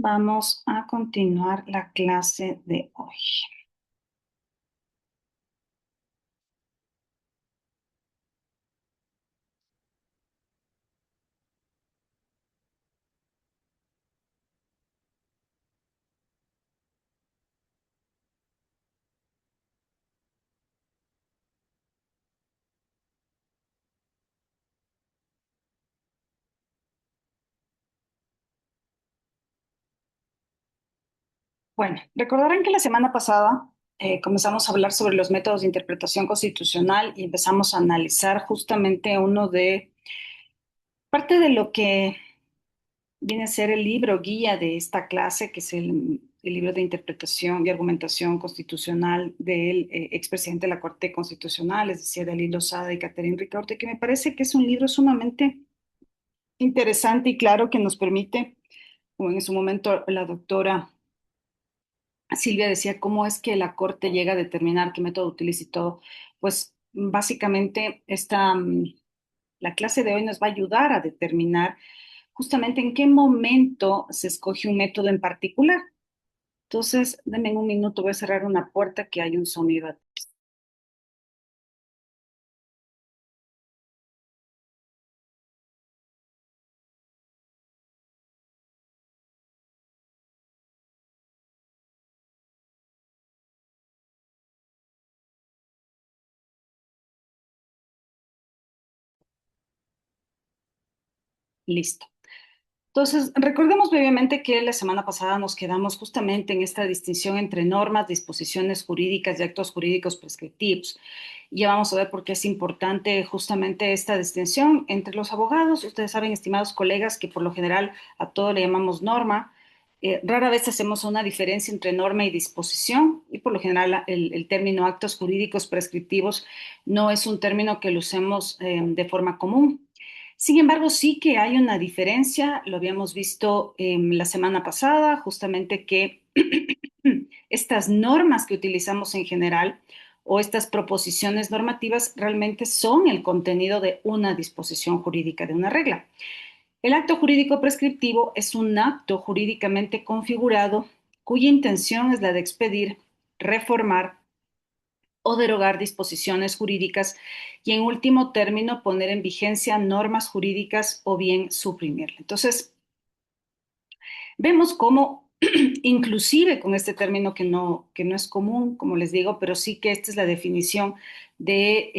Vamos a continuar la clase de hoy. Bueno, recordarán que la semana pasada comenzamos a hablar sobre los métodos de interpretación constitucional y empezamos a analizar justamente parte de lo que viene a ser el libro guía de esta clase, que es el libro de interpretación y argumentación constitucional del expresidente de la Corte Constitucional, es decir, Dalí Lozada y Catherine Ricaurte, que me parece que es un libro sumamente interesante y claro que nos permite, como en su momento la doctora Silvia decía, cómo es que la Corte llega a determinar qué método utiliza y todo. Pues básicamente la clase de hoy nos va a ayudar a determinar justamente en qué momento se escoge un método en particular. Entonces, denme un minuto, voy a cerrar una puerta que hay un sonido. Listo. Entonces, recordemos brevemente que la semana pasada nos quedamos justamente en esta distinción entre normas, disposiciones jurídicas y actos jurídicos prescriptivos. Y ya vamos a ver por qué es importante justamente esta distinción entre los abogados. Ustedes saben, estimados colegas, que por lo general a todo le llamamos norma. Rara vez hacemos una diferencia entre norma y disposición y por lo general el término actos jurídicos prescriptivos no es un término que lo usemos de forma común. Sin embargo, sí que hay una diferencia, lo habíamos visto la semana pasada, justamente que estas normas que utilizamos en general o estas proposiciones normativas realmente son el contenido de una disposición jurídica, de una regla. El acto jurídico prescriptivo es un acto jurídicamente configurado cuya intención es la de expedir, reformar o derogar disposiciones jurídicas y en último término poner en vigencia normas jurídicas o bien suprimirla. Entonces, vemos cómo inclusive con este término que no es común, como les digo, pero sí que esta es la definición de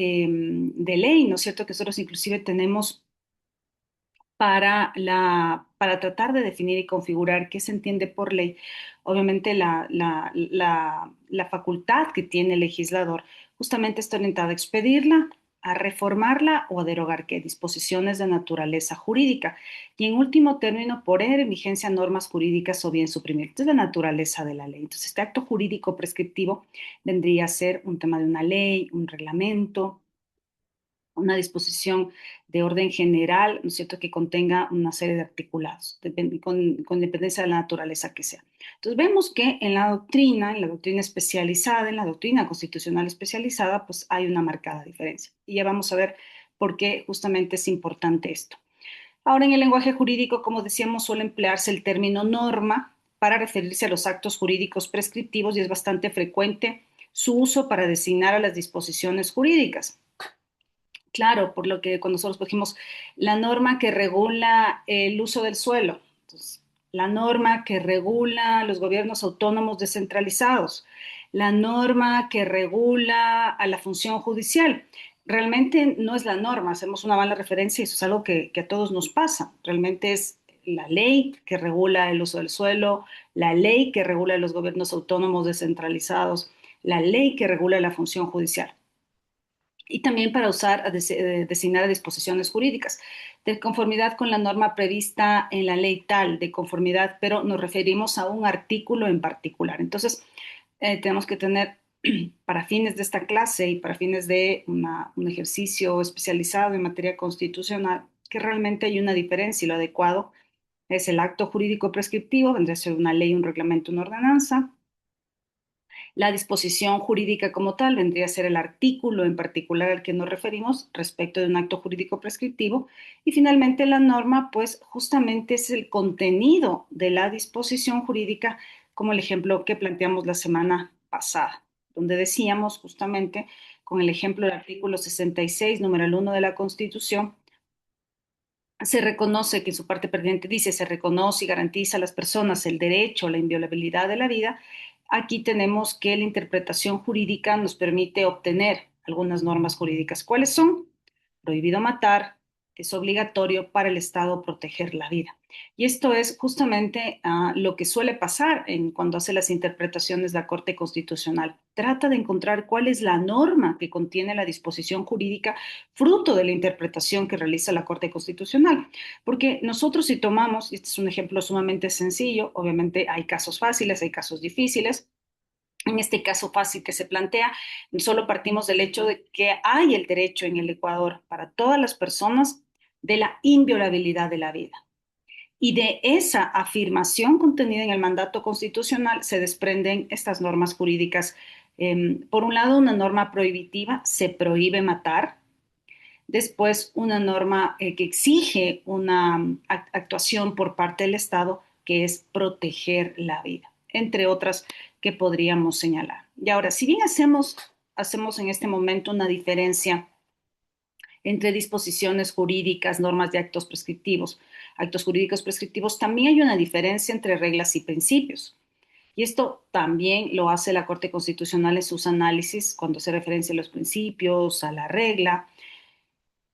ley, ¿no es cierto? Que nosotros inclusive tenemos para tratar de definir y configurar qué se entiende por ley, obviamente la facultad que tiene el legislador justamente está orientada a expedirla, a reformarla o a derogar qué disposiciones de naturaleza jurídica. Y en último término, poner en vigencia normas jurídicas o bien suprimir. Esta es la naturaleza de la ley. Entonces, este acto jurídico prescriptivo vendría a ser un tema de una ley, un reglamento, una disposición de orden general, ¿no es cierto?, que contenga una serie de articulados, con dependencia de la naturaleza que sea. Entonces vemos que en la doctrina especializada, en la doctrina constitucional especializada, pues hay una marcada diferencia. Y ya vamos a ver por qué justamente es importante esto. Ahora, en el lenguaje jurídico, como decíamos, suele emplearse el término norma para referirse a los actos jurídicos prescriptivos y es bastante frecuente su uso para designar a las disposiciones jurídicas. Claro, por lo que cuando nosotros cogimos la norma que regula el uso del suelo, entonces, la norma que regula los gobiernos autónomos descentralizados, la norma que regula a la función judicial. Realmente no es la norma, hacemos una mala referencia y eso es algo que a todos nos pasa. Realmente es la ley que regula el uso del suelo, la ley que regula los gobiernos autónomos descentralizados, la ley que regula la función judicial y también para usar, designar a disposiciones jurídicas, de conformidad con la norma prevista en la ley tal, de conformidad, pero nos referimos a un artículo en particular. Entonces, tenemos que tener, para fines de esta clase y para fines de un ejercicio especializado en materia constitucional, que realmente hay una diferencia y lo adecuado es el acto jurídico prescriptivo, vendría a ser una ley, un reglamento, una ordenanza, La disposición jurídica como tal vendría a ser el artículo en particular al que nos referimos respecto de un acto jurídico prescriptivo. Y finalmente la norma, pues justamente es el contenido de la disposición jurídica, como el ejemplo que planteamos la semana pasada, donde decíamos justamente con el ejemplo del artículo 66, número 1 de la Constitución, se reconoce que en su parte pertinente dice, se reconoce y garantiza a las personas el derecho a la inviolabilidad de la vida. Aquí tenemos que la interpretación jurídica nos permite obtener algunas normas jurídicas. ¿Cuáles son? Prohibido matar, es obligatorio para el Estado proteger la vida. Y esto es justamente lo que suele pasar cuando hace las interpretaciones la Corte Constitucional. Trata de encontrar cuál es la norma que contiene la disposición jurídica fruto de la interpretación que realiza la Corte Constitucional. Porque nosotros si tomamos, y este es un ejemplo sumamente sencillo, obviamente hay casos fáciles, hay casos difíciles. En este caso fácil que se plantea, solo partimos del hecho de que hay el derecho en el Ecuador para todas las personas de la inviolabilidad de la vida. Y de esa afirmación contenida en el mandato constitucional se desprenden estas normas jurídicas. Por un lado, una norma prohibitiva, se prohíbe matar. Después, una norma que exige una actuación por parte del Estado, que es proteger la vida, entre otras que podríamos señalar. Y ahora, si bien hacemos en este momento una diferencia entre disposiciones jurídicas, normas de actos jurídicos prescriptivos, también hay una diferencia entre reglas y principios. Y esto también lo hace la Corte Constitucional en sus análisis cuando se referencia a los principios, a la regla.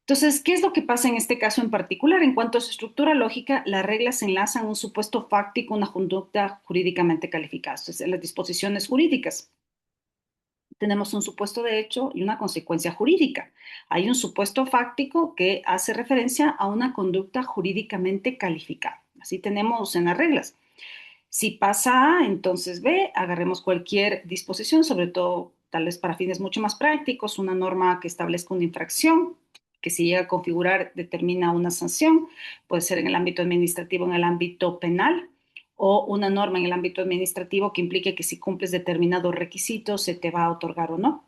Entonces, ¿qué es lo que pasa en este caso en particular? En cuanto a su estructura lógica, las reglas enlazan un supuesto fáctico, una conducta jurídicamente calificada. Entonces, en las disposiciones jurídicas tenemos un supuesto de hecho y una consecuencia jurídica. Hay un supuesto fáctico que hace referencia a una conducta jurídicamente calificada. Así tenemos en las reglas. Si pasa A, entonces B, agarremos cualquier disposición, sobre todo tal vez para fines mucho más prácticos, una norma que establezca una infracción, que si llega a configurar determina una sanción, puede ser en el ámbito administrativo, en el ámbito penal, o una norma en el ámbito administrativo que implique que si cumples determinados requisitos se te va a otorgar o no.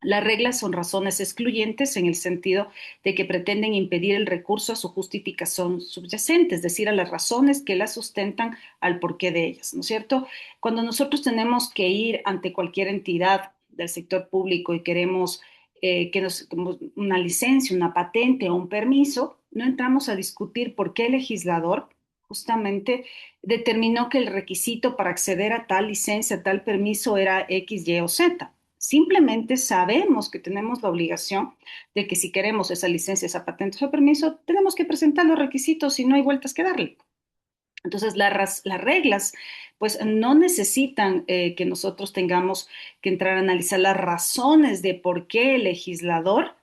Las reglas son razones excluyentes en el sentido de que pretenden impedir el recurso a su justificación subyacente, es decir, a las razones que las sustentan al porqué de ellas, ¿no es cierto? Cuando nosotros tenemos que ir ante cualquier entidad del sector público y queremos que nos como una licencia, una patente o un permiso, no entramos a discutir por qué el legislador justamente determinó que el requisito para acceder a tal licencia, a tal permiso era X, Y o Z. Simplemente sabemos que tenemos la obligación de que si queremos esa licencia, esa patente, ese permiso, tenemos que presentar los requisitos y no hay vueltas que darle. Entonces, las reglas, pues no necesitan que nosotros tengamos que entrar a analizar las razones de por qué el legislador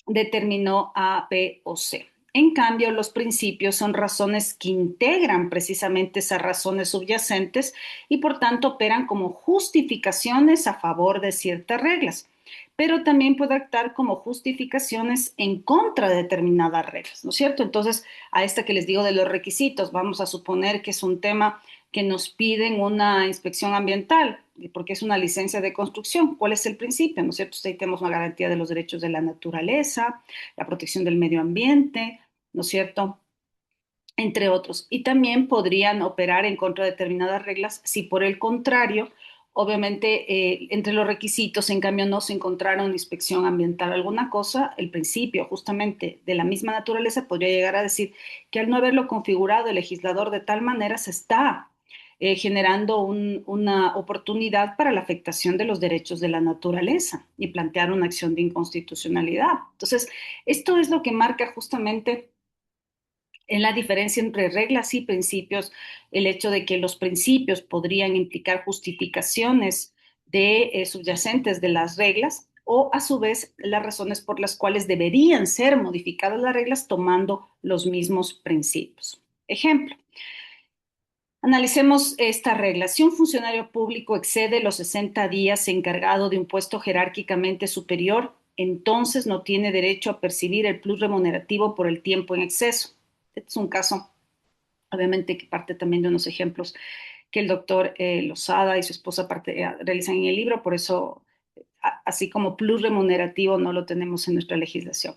determinó A, B o C. En cambio, los principios son razones que integran precisamente esas razones subyacentes y por tanto operan como justificaciones a favor de ciertas reglas, pero también puede actuar como justificaciones en contra de determinadas reglas, ¿no es cierto? Entonces, a esta que les digo de los requisitos, vamos a suponer que es un tema que nos piden una inspección ambiental, porque es una licencia de construcción. ¿Cuál es el principio? ¿No es cierto? Ahí tenemos una garantía de los derechos de la naturaleza, la protección del medio ambiente, ¿no es cierto? Entre otros. Y también podrían operar en contra de determinadas reglas si por el contrario, obviamente, entre los requisitos, en cambio, no se encontrara una inspección ambiental, alguna cosa, el principio justamente de la misma naturaleza podría llegar a decir que al no haberlo configurado el legislador de tal manera se está generando una oportunidad para la afectación de los derechos de la naturaleza y plantear una acción de inconstitucionalidad. Entonces, esto es lo que marca justamente en la diferencia entre reglas y principios, el hecho de que los principios podrían implicar justificaciones subyacentes de las reglas o a su vez las razones por las cuales deberían ser modificadas las reglas tomando los mismos principios. Ejemplo, analicemos esta regla. Si un funcionario público excede los 60 días encargado de un puesto jerárquicamente superior, entonces no tiene derecho a percibir el plus remunerativo por el tiempo en exceso. Este es un caso, obviamente, que parte también de unos ejemplos que el doctor Lozada y su esposa realizan en el libro, por eso, así como plus remunerativo, no lo tenemos en nuestra legislación.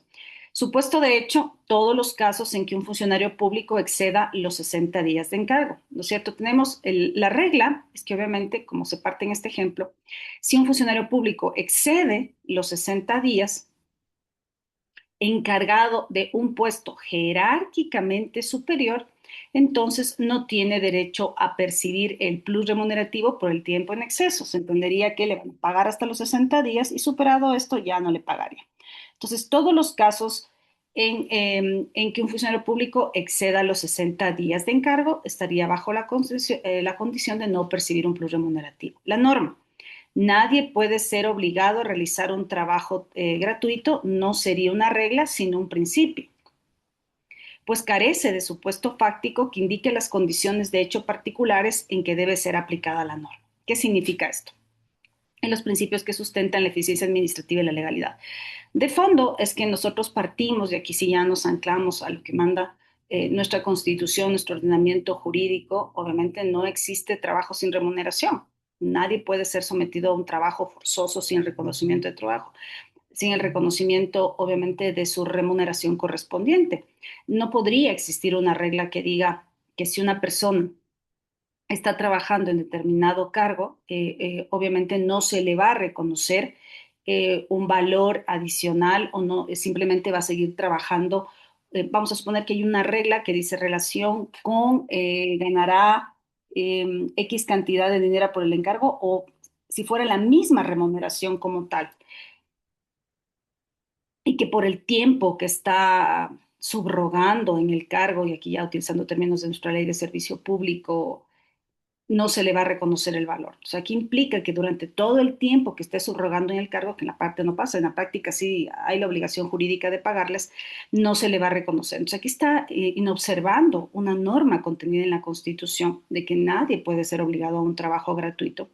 Supuesto de hecho, todos los casos en que un funcionario público exceda los 60 días de encargo, ¿no es cierto? Tenemos la regla, es que obviamente, como se parte en este ejemplo, si un funcionario público excede los 60 días, encargado de un puesto jerárquicamente superior, entonces no tiene derecho a percibir el plus remunerativo por el tiempo en exceso. Se entendería que le van a pagar hasta los 60 días y superado esto ya no le pagaría. Entonces, todos los casos en que un funcionario público exceda los 60 días de encargo estaría bajo la condición de no percibir un plus remunerativo. La norma. Nadie puede ser obligado a realizar un trabajo gratuito, no sería una regla, sino un principio, pues carece de supuesto fáctico que indique las condiciones de hecho particulares en que debe ser aplicada la norma. ¿Qué significa esto? En los principios que sustentan la eficiencia administrativa y la legalidad. De fondo es que nosotros partimos, y aquí sí ya nos anclamos a lo que manda nuestra constitución, nuestro ordenamiento jurídico. Obviamente no existe trabajo sin remuneración. Nadie puede ser sometido a un trabajo forzoso sin reconocimiento de trabajo, sin el reconocimiento, obviamente, de su remuneración correspondiente. No podría existir una regla que diga que si una persona está trabajando en determinado cargo, obviamente no se le va a reconocer un valor adicional o no, simplemente va a seguir trabajando. Vamos a suponer que hay una regla que dice relación con ganará X cantidad de dinero por el encargo o si fuera la misma remuneración como tal y que por el tiempo que está subrogando en el cargo, y aquí ya utilizando términos de nuestra ley de servicio público, no se le va a reconocer el valor. O sea, aquí implica que durante todo el tiempo que esté subrogando en el cargo, que en la parte no pasa, en la práctica sí hay la obligación jurídica de pagarles, no se le va a reconocer. Entonces, aquí está inobservando una norma contenida en la Constitución de que nadie puede ser obligado a un trabajo gratuito.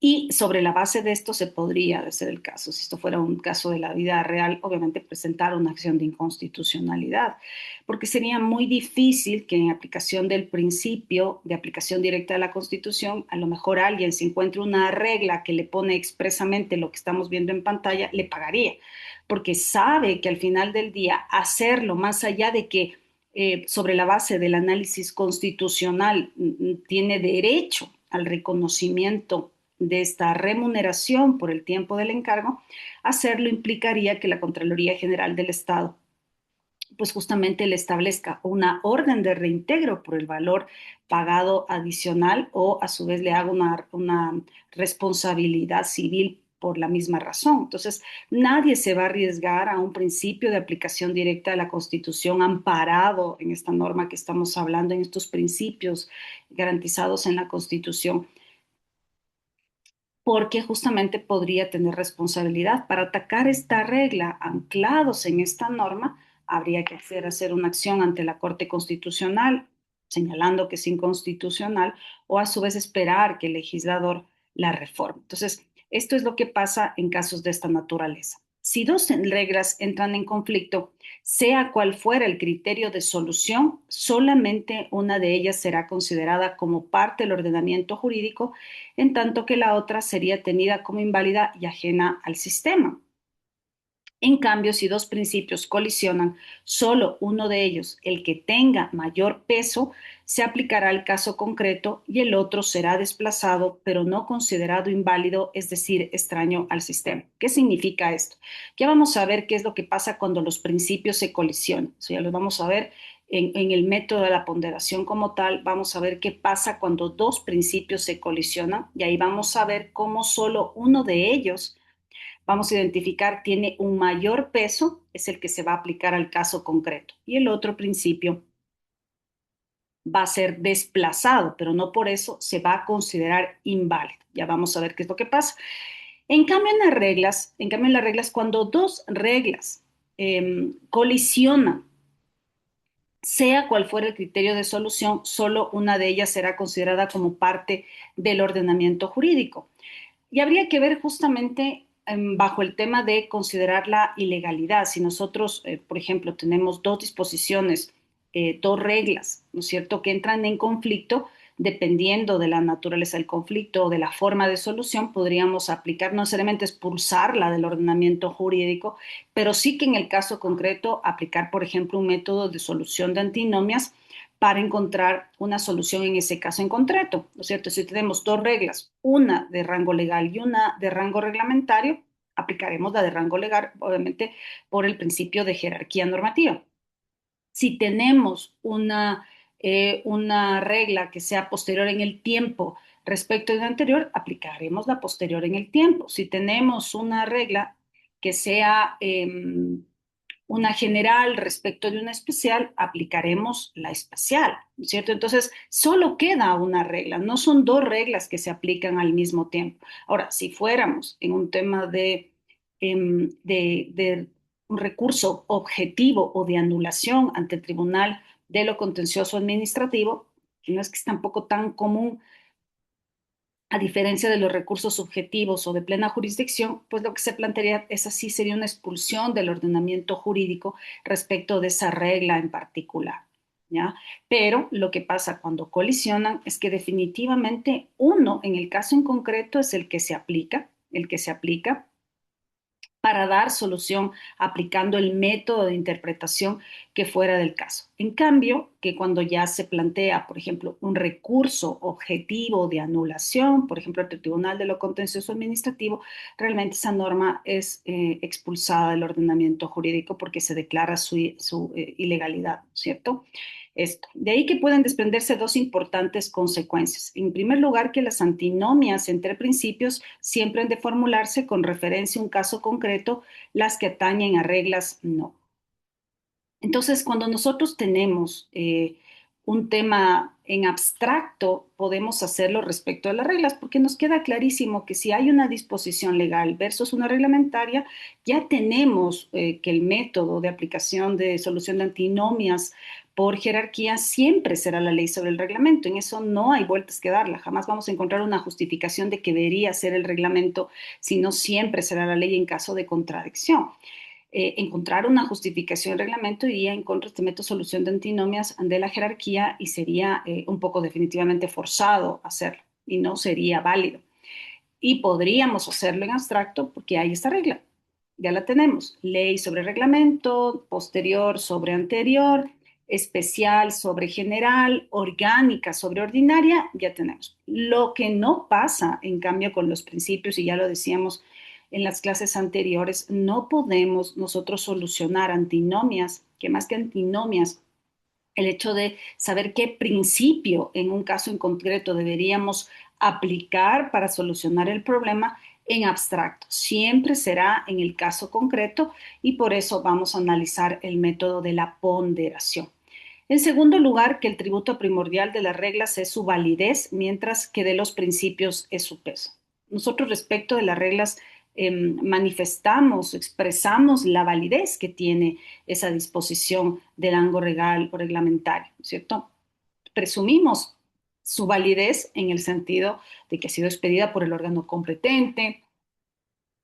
Y sobre la base de esto se podría, de ser el caso, si esto fuera un caso de la vida real, obviamente presentar una acción de inconstitucionalidad, porque sería muy difícil que en aplicación del principio de aplicación directa de la Constitución, a lo mejor alguien se encuentre una regla que le pone expresamente lo que estamos viendo en pantalla, le pagaría, porque sabe que al final del día hacerlo más allá de que sobre la base del análisis constitucional tiene derecho al reconocimiento de esta remuneración por el tiempo del encargo, hacerlo implicaría que la Contraloría General del Estado pues justamente le establezca una orden de reintegro por el valor pagado adicional o a su vez le haga una responsabilidad civil por la misma razón. Entonces, nadie se va a arriesgar a un principio de aplicación directa de la Constitución amparado en esta norma que estamos hablando, en estos principios garantizados en la Constitución, porque justamente podría tener responsabilidad. Para atacar esta regla anclados en esta norma, habría que hacer una acción ante la Corte Constitucional, señalando que es inconstitucional, o a su vez esperar que el legislador la reforme. Entonces, esto es lo que pasa en casos de esta naturaleza. Si dos reglas entran en conflicto, sea cual fuera el criterio de solución, solamente una de ellas será considerada como parte del ordenamiento jurídico, en tanto que la otra sería tenida como inválida y ajena al sistema. En cambio, si dos principios colisionan, solo uno de ellos, el que tenga mayor peso, se aplicará al caso concreto y el otro será desplazado, pero no considerado inválido, es decir, extraño al sistema. ¿Qué significa esto? Ya vamos a ver qué es lo que pasa cuando los principios se colisionan. Eso ya lo vamos a ver en el método de la ponderación como tal. Vamos a ver qué pasa cuando dos principios se colisionan y ahí vamos a ver cómo solo uno de ellos vamos a identificar tiene un mayor peso, es el que se va a aplicar al caso concreto. Y el otro principio va a ser desplazado, pero no por eso se va a considerar inválido. Ya vamos a ver qué es lo que pasa. En las reglas, cuando dos reglas colisionan, sea cual fuera el criterio de solución, solo una de ellas será considerada como parte del ordenamiento jurídico. Y habría que ver justamente bajo el tema de considerar la ilegalidad. Si nosotros, por ejemplo, tenemos dos disposiciones, dos reglas, ¿no es cierto?, que entran en conflicto, dependiendo de la naturaleza del conflicto o de la forma de solución, podríamos aplicar, no necesariamente expulsarla del ordenamiento jurídico, pero sí que en el caso concreto aplicar, por ejemplo, un método de solución de antinomias para encontrar una solución en ese caso en concreto, ¿no es cierto? Si tenemos dos reglas, una de rango legal y una de rango reglamentario, aplicaremos la de rango legal, obviamente, por el principio de jerarquía normativa. Si tenemos una regla que sea posterior en el tiempo respecto de la anterior, aplicaremos la posterior en el tiempo. Si tenemos una regla que sea una general respecto de una especial, aplicaremos la especial, ¿no es cierto? Entonces, solo queda una regla, no son dos reglas que se aplican al mismo tiempo. Ahora, si fuéramos en un tema de un recurso objetivo o de anulación ante el Tribunal de lo Contencioso Administrativo, que no es que es tampoco tan común a diferencia de los recursos subjetivos o de plena jurisdicción, pues lo que se plantearía es así, sería una expulsión del ordenamiento jurídico respecto de esa regla en particular, ¿ya? Pero lo que pasa cuando colisionan es que definitivamente uno, en el caso en concreto, es el que se aplica para dar solución aplicando el método de interpretación que fuera del caso. En cambio, que cuando ya se plantea, por ejemplo, un recurso objetivo de anulación, por ejemplo, ante el Tribunal de lo Contencioso Administrativo, realmente esa norma es expulsada del ordenamiento jurídico porque se declara su ilegalidad, ¿cierto? Esto. De ahí que pueden desprenderse dos importantes consecuencias. En primer lugar, que las antinomias entre principios siempre han de formularse con referencia a un caso concreto, las que atañen a reglas no. Entonces, cuando nosotros tenemos un tema en abstracto, podemos hacerlo respecto a las reglas, porque nos queda clarísimo que si hay una disposición legal versus una reglamentaria, ya tenemos que el método de aplicación de solución de antinomias por jerarquía siempre será la ley sobre el reglamento. En eso no hay vueltas que darla. Jamás vamos a encontrar una justificación de que debería ser el reglamento, sino siempre será la ley en caso de contradicción. Encontrar una justificación del reglamento iría en contra de este método de solución de antinomias de la jerarquía y sería un poco definitivamente forzado hacerlo y no sería válido. Y podríamos hacerlo en abstracto porque hay esta regla, ya la tenemos, ley sobre reglamento, posterior sobre anterior, especial sobre general, orgánica sobre ordinaria, ya tenemos. Lo que no pasa, en cambio, con los principios, y ya lo decíamos en las clases anteriores, no podemos nosotros solucionar antinomias, que más que antinomias, el hecho de saber qué principio en un caso en concreto deberíamos aplicar para solucionar el problema en abstracto. Siempre será en el caso concreto y por eso vamos a analizar el método de la ponderación. En segundo lugar, que el tributo primordial de las reglas es su validez, mientras que de los principios es su peso. Nosotros respecto de las reglas manifestamos, expresamos la validez que tiene esa disposición del rango legal o reglamentario, ¿cierto? Presumimos su validez en el sentido de que ha sido expedida por el órgano competente,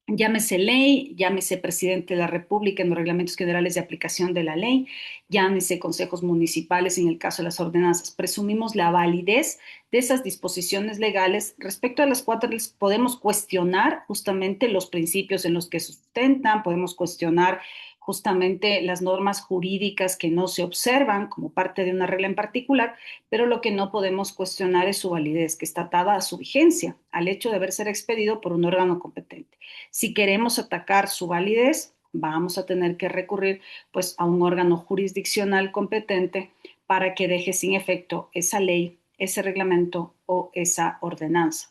llámese ley, llámese presidente de la República en los reglamentos generales de aplicación de la ley, llámese consejos municipales en el caso de las ordenanzas. Presumimos la validez de esas disposiciones legales respecto a las cuales podemos cuestionar justamente los principios en los que sustentan, podemos cuestionar justamente las normas jurídicas que no se observan como parte de una regla en particular, pero lo que no podemos cuestionar es su validez, que está atada a su vigencia, al hecho de haber ser expedido por un órgano competente. Si queremos atacar su validez, vamos a tener que recurrir pues a un órgano jurisdiccional competente para que deje sin efecto esa ley, ese reglamento o esa ordenanza.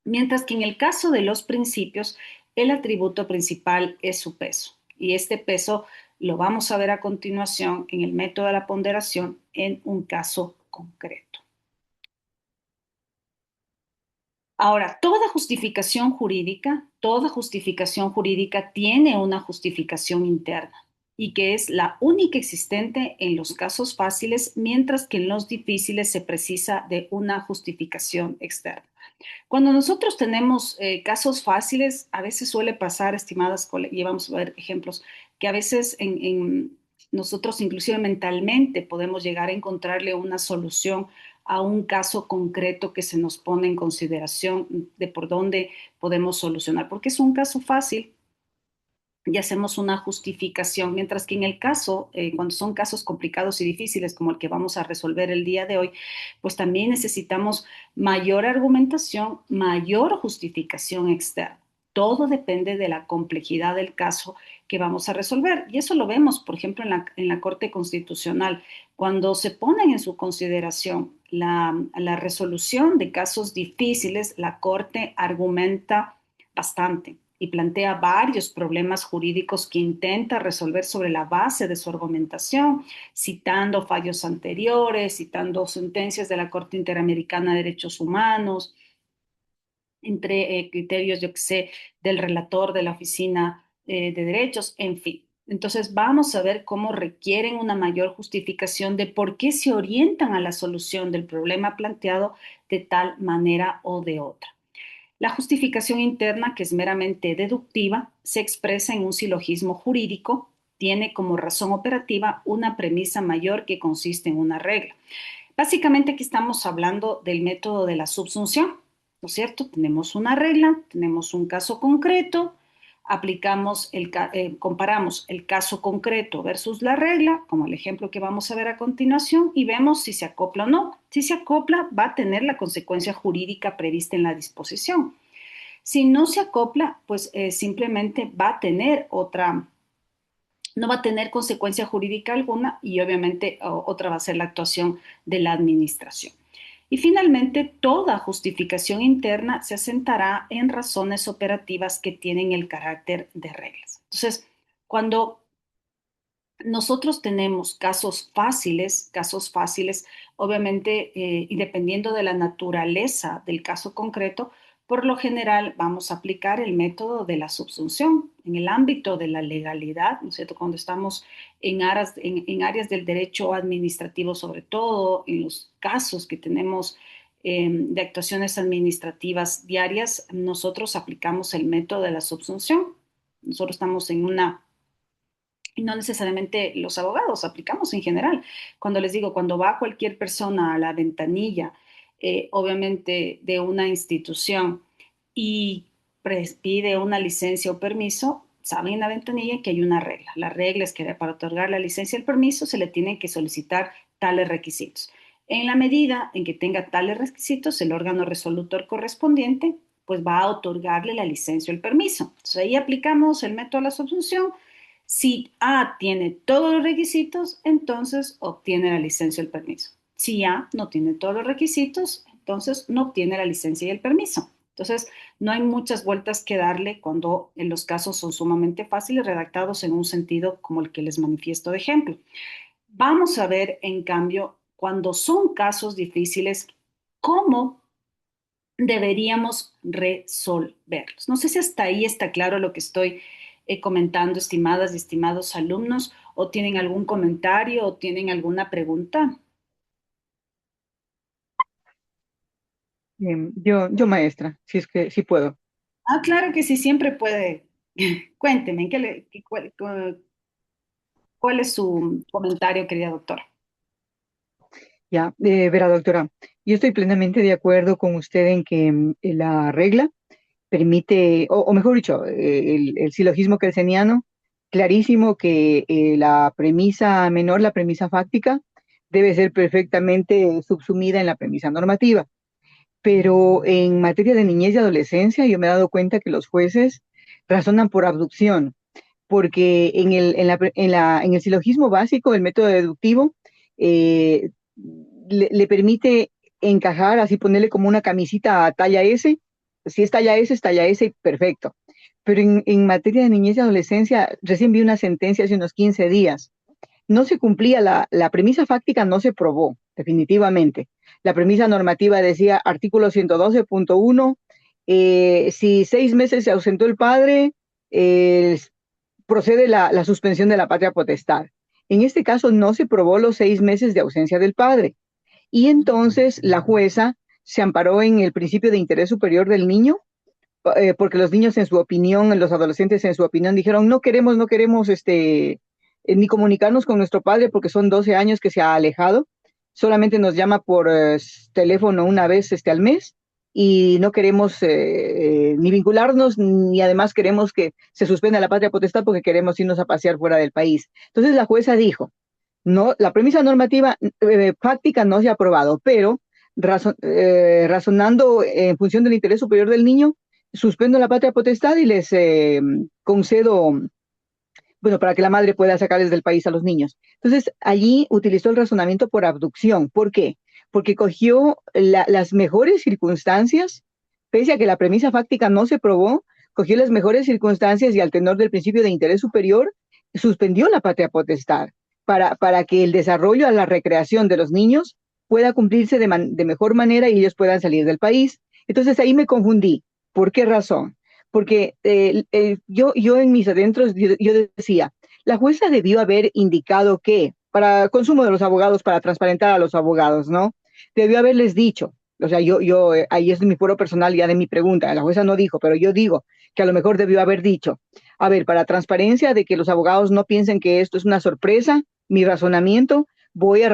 Mientras que en el caso de los principios, el atributo principal es su peso. Y este peso lo vamos a ver a continuación en el método de la ponderación en un caso concreto. Ahora, toda justificación jurídica tiene una justificación interna y que es la única existente en los casos fáciles, mientras que en los difíciles se precisa de una justificación externa. Cuando nosotros tenemos casos fáciles, a veces suele pasar, estimadas colegas, y vamos a ver ejemplos, que a veces nosotros inclusive mentalmente podemos llegar a encontrarle una solución a un caso concreto que se nos pone en consideración de por dónde podemos solucionar, porque es un caso fácil y hacemos una justificación, mientras que en el caso, cuando son casos complicados y difíciles como el que vamos a resolver el día de hoy, pues también necesitamos mayor argumentación, mayor justificación externa. Todo depende de la complejidad del caso que vamos a resolver. Y eso lo vemos, por ejemplo, en la Corte Constitucional. Cuando se ponen en su consideración la resolución de casos difíciles, la Corte argumenta bastante y plantea varios problemas jurídicos que intenta resolver sobre la base de su argumentación, citando fallos anteriores, citando sentencias de la Corte Interamericana de Derechos Humanos, entre criterios, yo que sé, del relator de la Oficina de Derechos, en fin. Entonces vamos a ver cómo requieren una mayor justificación de por qué se orientan a la solución del problema planteado de tal manera o de otra. La justificación interna, que es meramente deductiva, se expresa en un silogismo jurídico, tiene como razón operativa una premisa mayor que consiste en una regla. Básicamente aquí estamos hablando del método de la subsunción, ¿no es cierto? Tenemos una regla, tenemos un caso concreto, comparamos el caso concreto versus la regla, como el ejemplo que vamos a ver a continuación, y vemos si se acopla o no. Si se acopla, va a tener la consecuencia jurídica prevista en la disposición. Si no se acopla, pues simplemente va a tener otra, no va a tener consecuencia jurídica alguna y obviamente otra va a ser la actuación de la administración. Y finalmente, toda justificación interna se asentará en razones operativas que tienen el carácter de reglas. Entonces, cuando nosotros tenemos casos fáciles, obviamente, y dependiendo de la naturaleza del caso concreto, por lo general vamos a aplicar el método de la subsunción en el ámbito de la legalidad, ¿no es cierto? Cuando estamos en áreas del derecho administrativo, sobre todo en los casos que tenemos de actuaciones administrativas diarias, nosotros aplicamos el método de la subsunción. Nosotros estamos en una y no necesariamente los abogados, aplicamos en general. Cuando les digo, cuando va cualquier persona a la ventanilla, obviamente de una institución y pide una licencia o permiso, saben en la ventanilla que hay una regla. La regla es que para otorgar la licencia o el permiso se le tienen que solicitar tales requisitos. En la medida en que tenga tales requisitos, el órgano resolutor correspondiente pues va a otorgarle la licencia o el permiso. Entonces ahí aplicamos el método de la subsunción. Si A tiene todos los requisitos, entonces obtiene la licencia y el permiso. Si A no tiene todos los requisitos, entonces no obtiene la licencia y el permiso. Entonces, no hay muchas vueltas que darle cuando en los casos son sumamente fáciles, redactados en un sentido como el que les manifiesto de ejemplo. Vamos a ver, en cambio, cuando son casos difíciles, cómo deberíamos resolverlos. No sé si hasta ahí está claro lo que estoy comentando, estimadas y estimados alumnos, o tienen algún comentario o tienen alguna pregunta. Yo maestra, si es que sí puedo. Ah, claro que sí, siempre puede. Cuénteme, ¿cuál es su comentario, querida doctora? Ya, verá, doctora, yo estoy plenamente de acuerdo con usted en que la regla permite, o mejor dicho, el silogismo kelseniano, clarísimo que la premisa menor, la premisa fáctica, debe ser perfectamente subsumida en la premisa normativa. Pero en materia de niñez y adolescencia, yo me he dado cuenta que los jueces razonan por abducción, porque en el silogismo básico, el método deductivo, eh, le permite encajar, así ponerle como una camisita a talla S. Si es talla S, perfecto. Pero en materia de niñez y adolescencia, recién vi una sentencia hace unos 15 días. No se cumplía la premisa fáctica, no se probó, definitivamente. La premisa normativa decía, artículo 112.1, si 6 meses se ausentó el padre, eh, procede la suspensión de la patria potestad. En este caso no se probó los 6 meses de ausencia del padre. Y entonces la jueza se amparó en el principio de interés superior del niño, porque los niños en su opinión, los adolescentes en su opinión dijeron, no queremos ni comunicarnos con nuestro padre porque son 12 años que se ha alejado. Solamente nos llama por teléfono una vez al mes y no queremos ni vincularnos, ni además queremos que se suspenda la patria potestad porque queremos irnos a pasear fuera del país. Entonces la jueza dijo, no, la premisa normativa fáctica no se ha aprobado, pero razonando en función del interés superior del niño, suspendo la patria potestad y les concedo, bueno, para que la madre pueda sacarles del país a los niños. Entonces, allí utilizó el razonamiento por abducción. ¿Por qué? Porque cogió las mejores circunstancias, pese a que la premisa fáctica no se probó, cogió las mejores circunstancias y al tenor del principio de interés superior, suspendió la patria potestad para que el desarrollo a la recreación de los niños pueda cumplirse de mejor manera y ellos puedan salir del país. Entonces ahí me confundí. ¿Por qué razón? Porque yo en mis adentros, yo decía, la jueza debió haber indicado que, para consumo de los abogados, para transparentar a los abogados, ¿no? Debió haberles dicho, o sea, ahí es mi foro personal ya de mi pregunta, la jueza no dijo, pero yo digo que a lo mejor debió haber dicho, a ver, para transparencia de que los abogados no piensen que esto es una sorpresa, mi razonamiento, voy a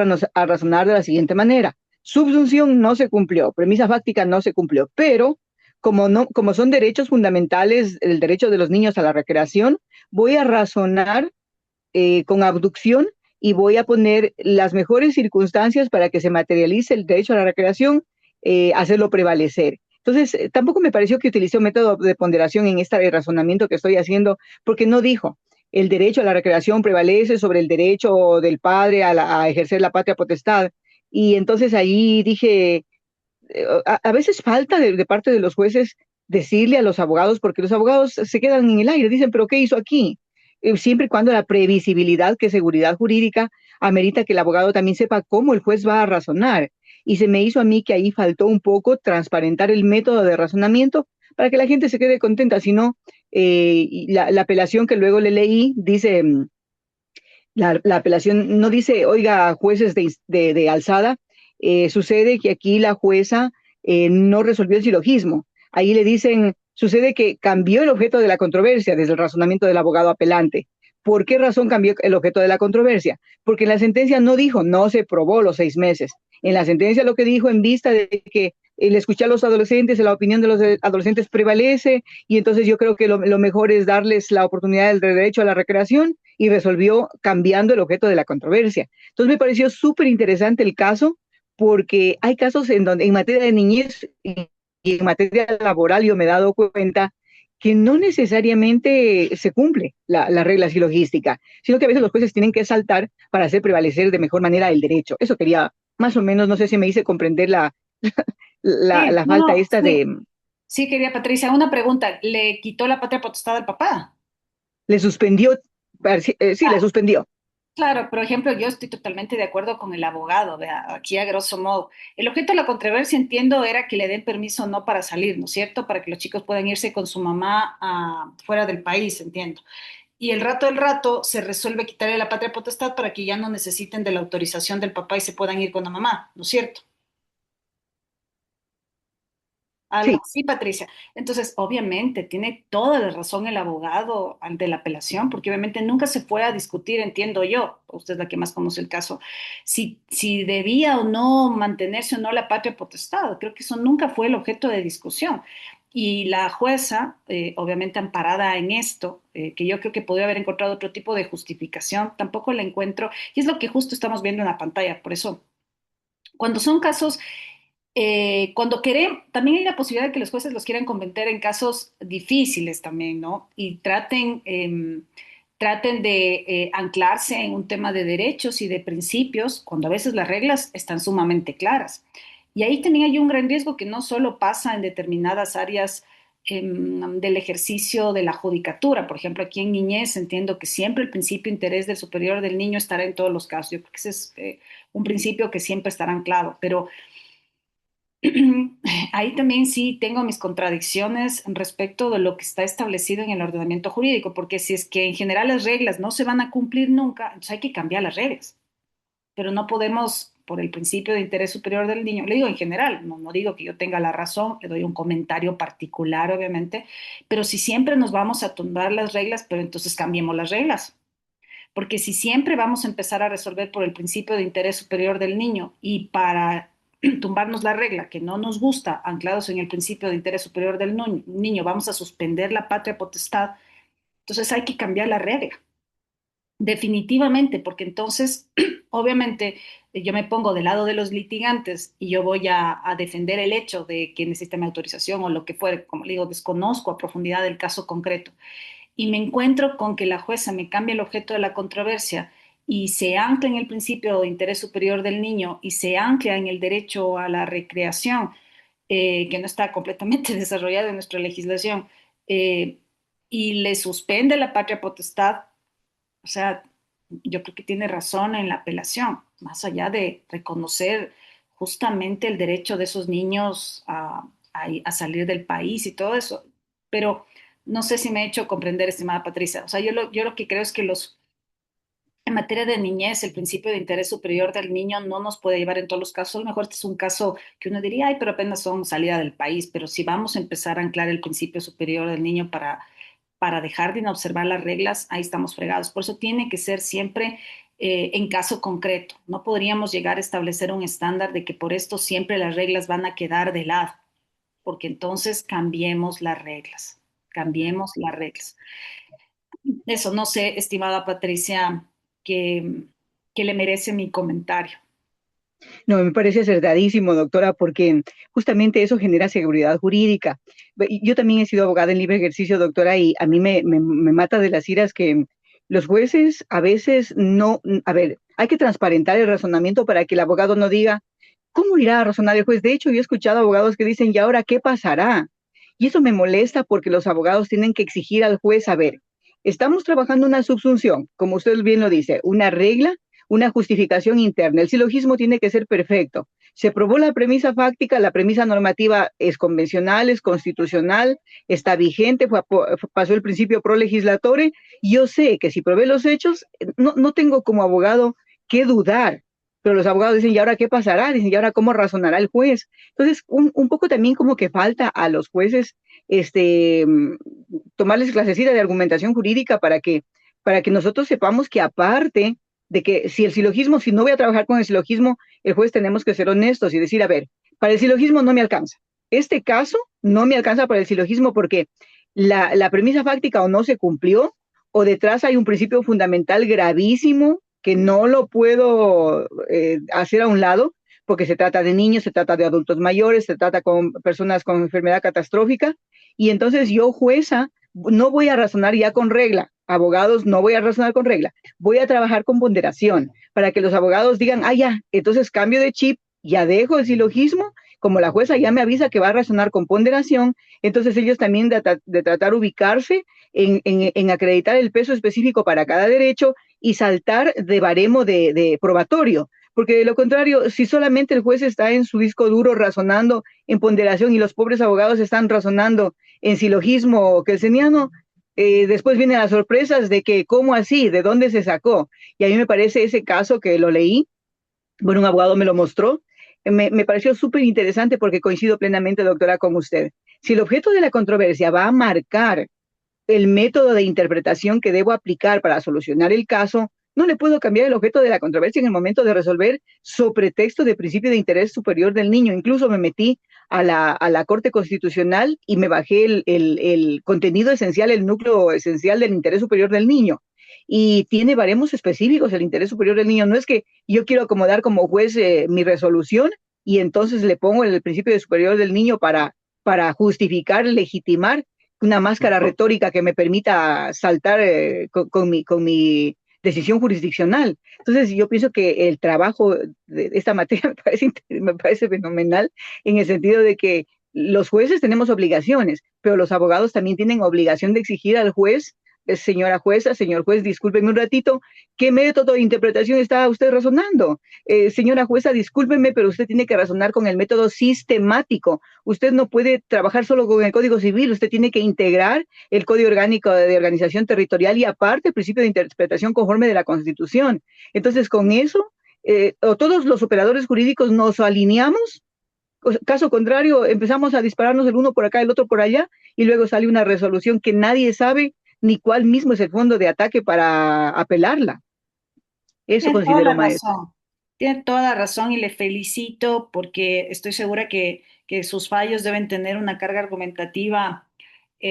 razonar de la siguiente manera. Subsunción no se cumplió, premisa fáctica no se cumplió, pero como, no, como son derechos fundamentales, el derecho de los niños a la recreación, voy a razonar con abducción y voy a poner las mejores circunstancias para que se materialice el derecho a la recreación, hacerlo prevalecer. Entonces, tampoco me pareció que utilicé un método de ponderación en este razonamiento que estoy haciendo, porque no dijo, el derecho a la recreación prevalece sobre el derecho del padre a ejercer la patria potestad. Y entonces ahí dije, a veces falta de parte de los jueces decirle a los abogados, porque los abogados se quedan en el aire, dicen, pero ¿qué hizo aquí? Siempre y cuando la previsibilidad, que es seguridad jurídica, amerita que el abogado también sepa cómo el juez va a razonar. Y se me hizo a mí que ahí faltó un poco transparentar el método de razonamiento para que la gente se quede contenta. Si no, la apelación que luego le leí dice, la apelación no dice, oiga, jueces de alzada, sucede que aquí la jueza no resolvió el silogismo. Ahí le dicen, sucede que cambió el objeto de la controversia desde el razonamiento del abogado apelante. ¿Por qué razón cambió el objeto de la controversia? Porque en la sentencia no dijo, no se probó los 6 meses. En la sentencia lo que dijo en vista de que el escuchar a los adolescentes, la opinión de los adolescentes prevalece, y entonces yo creo que lo mejor es darles la oportunidad del derecho a la recreación y resolvió cambiando el objeto de la controversia. Entonces me pareció súper interesante el caso porque hay casos en donde en materia de niñez y en materia laboral yo me he dado cuenta que no necesariamente se cumple la regla silogística, sino que a veces los jueces tienen que saltar para hacer prevalecer de mejor manera el derecho. Eso quería, más o menos, no sé si me hice comprender Sí, la no, falta no, esta sí, de, sí, quería Patricia, una pregunta, ¿le quitó la patria potestad al papá? le suspendió, sí, le suspendió. Claro, por ejemplo, yo estoy totalmente de acuerdo con el abogado, vea, aquí a grosso modo. El objeto de la controversia, entiendo, era que le den permiso o no para salir, ¿no es cierto? Para que los chicos puedan irse con su mamá fuera del país, entiendo. Y el rato se resuelve quitarle la patria potestad para que ya no necesiten de la autorización del papá y se puedan ir con la mamá, ¿no es cierto? Algo Sí, así, Patricia. Entonces, obviamente, tiene toda la razón el abogado ante la apelación, porque obviamente nunca se fue a discutir, entiendo yo, usted es la que más conoce el caso, si debía o no mantenerse o no la patria potestad. Creo que eso nunca fue el objeto de discusión. Y la jueza, obviamente amparada en esto, que yo creo que podría haber encontrado otro tipo de justificación, tampoco la encuentro, y es lo que justo estamos viendo en la pantalla. Por eso, cuando son casos cuando queremos, también hay la posibilidad de que los jueces los quieran convencer en casos difíciles también, ¿no? Y traten de anclarse en un tema de derechos y de principios, cuando a veces las reglas están sumamente claras. Y ahí también hay un gran riesgo que no solo pasa en determinadas áreas del ejercicio de la judicatura. Por ejemplo, aquí en niñez entiendo que siempre el principio de interés del superior del niño estará en todos los casos. Yo creo que ese es un principio que siempre estará anclado, pero ahí también sí tengo mis contradicciones respecto de lo que está establecido en el ordenamiento jurídico, porque si es que en general las reglas no se van a cumplir nunca, entonces hay que cambiar las reglas, pero no podemos, por el principio de interés superior del niño, le digo en general, no, no digo que yo tenga la razón, le doy un comentario particular, obviamente, pero si siempre nos vamos a tumbar las reglas, pero entonces cambiemos las reglas. Porque si siempre vamos a empezar a resolver por el principio de interés superior del niño y para tumbarnos la regla que no nos gusta, anclados en el principio de interés superior del niño, vamos a suspender la patria potestad, entonces hay que cambiar la regla. Definitivamente, porque entonces, obviamente, yo me pongo del lado de los litigantes y yo voy a defender el hecho de que necesita mi autorización o lo que fuere, como le digo, desconozco a profundidad el caso concreto y me encuentro con que la jueza me cambia el objeto de la controversia y se ancla en el principio de interés superior del niño y se ancla en el derecho a la recreación, que no está completamente desarrollado en nuestra legislación, eh, y le suspende la patria potestad, o sea, yo creo que tiene razón en la apelación, más allá de reconocer justamente el derecho de esos niños a salir del país y todo eso. Pero no sé si me he hecho comprender, estimada Patricia. O sea, yo lo que creo es que en materia de niñez, el principio de interés superior del niño no nos puede llevar en todos los casos. A lo mejor este es un caso que uno diría, ay, pero apenas son salida del país. Pero si vamos a empezar a anclar el principio superior del niño para dejar de inobservar las reglas, ahí estamos fregados. Por eso tiene que ser siempre en caso concreto. No podríamos llegar a establecer un estándar de que por esto siempre las reglas van a quedar de lado, porque entonces cambiemos las reglas, cambiemos las reglas. Eso no sé, estimada Patricia, que, que le merece mi comentario. No, me parece acertadísimo, doctora, porque justamente eso genera seguridad jurídica. Yo también he sido abogada en libre ejercicio, doctora, y a mí me mata de las iras que los jueces a veces no, a ver, hay que transparentar el razonamiento para que el abogado no diga, ¿cómo irá a razonar el juez? De hecho, yo he escuchado abogados que dicen, ¿y ahora qué pasará? Y eso me molesta porque los abogados tienen que exigir al juez, a ver, estamos trabajando una subsunción, como usted bien lo dice, una regla, una justificación interna. El silogismo tiene que ser perfecto. Se probó la premisa fáctica, la premisa normativa es convencional, es constitucional, está vigente, pasó el principio pro legislatore. Yo sé que si probé los hechos, no tengo como abogado que dudar. Pero los abogados dicen, ¿y ahora qué pasará? Dicen, ¿y ahora cómo razonará el juez? Entonces, un poco también como que falta a los jueces este, tomarles clasecita de argumentación jurídica para que nosotros sepamos que aparte de que si el silogismo, si no voy a trabajar con el silogismo, el juez tenemos que ser honestos y decir, a ver, para el silogismo no me alcanza. Este caso no me alcanza para el silogismo porque la premisa fáctica o no se cumplió o detrás hay un principio fundamental gravísimo que no lo puedo hacer a un lado porque se trata de niños, se trata de adultos mayores, se trata con personas con enfermedad catastrófica y entonces yo, jueza, no voy a razonar ya con regla. Abogados, no voy a razonar con regla. Voy a trabajar con ponderación para que los abogados digan, ah, ya, entonces cambio de chip, ya dejo el silogismo. Como la jueza ya me avisa que va a razonar con ponderación, entonces ellos también de tratar ubicarse en acreditar el peso específico para cada derecho y saltar de baremo de probatorio. Porque de lo contrario, si solamente el juez está en su disco duro razonando en ponderación y los pobres abogados están razonando en silogismo kelseniano, después vienen las sorpresas de que, ¿cómo así? ¿De dónde se sacó? Y a mí me parece ese caso que lo leí, bueno, un abogado me lo mostró, me pareció súper interesante porque coincido plenamente, doctora, con usted. Si el objeto de la controversia va a marcar el método de interpretación que debo aplicar para solucionar el caso, no le puedo cambiar el objeto de la controversia en el momento de resolver sobre texto de principio de interés superior del niño. Incluso me metí a la Corte Constitucional y me bajé el contenido esencial, el núcleo esencial del interés superior del niño. Y tiene baremos específicos el interés superior del niño. No es que yo quiero acomodar como juez mi resolución y entonces le pongo el principio de superior del niño para justificar, legitimar una máscara retórica que me permita saltar con mi decisión jurisdiccional. Entonces, yo pienso que el trabajo de esta materia me parece fenomenal en el sentido de que los jueces tenemos obligaciones, pero los abogados también tienen obligación de exigir al juez, señora jueza, señor juez, discúlpeme un ratito, ¿qué método de interpretación está usted razonando? Señora jueza, discúlpeme, pero usted tiene que razonar con el método sistemático. Usted no puede trabajar solo con el Código Civil, usted tiene que integrar el Código Orgánico de Organización Territorial y aparte el principio de interpretación conforme de la Constitución. Entonces, con eso, o todos los operadores jurídicos nos alineamos, caso contrario, empezamos a dispararnos el uno por acá, el otro por allá, y luego sale una resolución que nadie sabe ni cuál mismo es el fondo de ataque para apelarla. Eso Tiene toda considero, la maestro. razón. Tiene toda la razón y le felicito porque estoy segura que sus fallos deben tener una carga argumentativa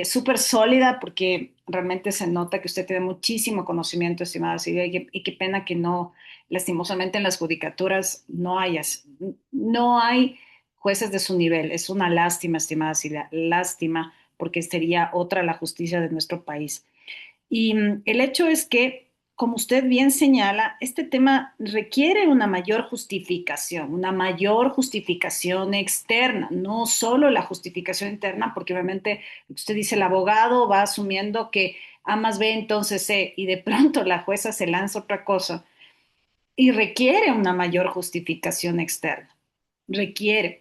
súper sólida porque realmente se nota que usted tiene muchísimo conocimiento, estimada Silvia, y qué pena que no, lastimosamente en las judicaturas no hay jueces de su nivel. Es una lástima, estimada Silvia, lástima porque sería otra la justicia de nuestro país. Y el hecho es que, como usted bien señala, este tema requiere una mayor justificación externa, no solo la justificación interna, porque obviamente usted dice el abogado va asumiendo que A más B entonces C y de pronto la jueza se lanza otra cosa y requiere una mayor justificación externa, requiere.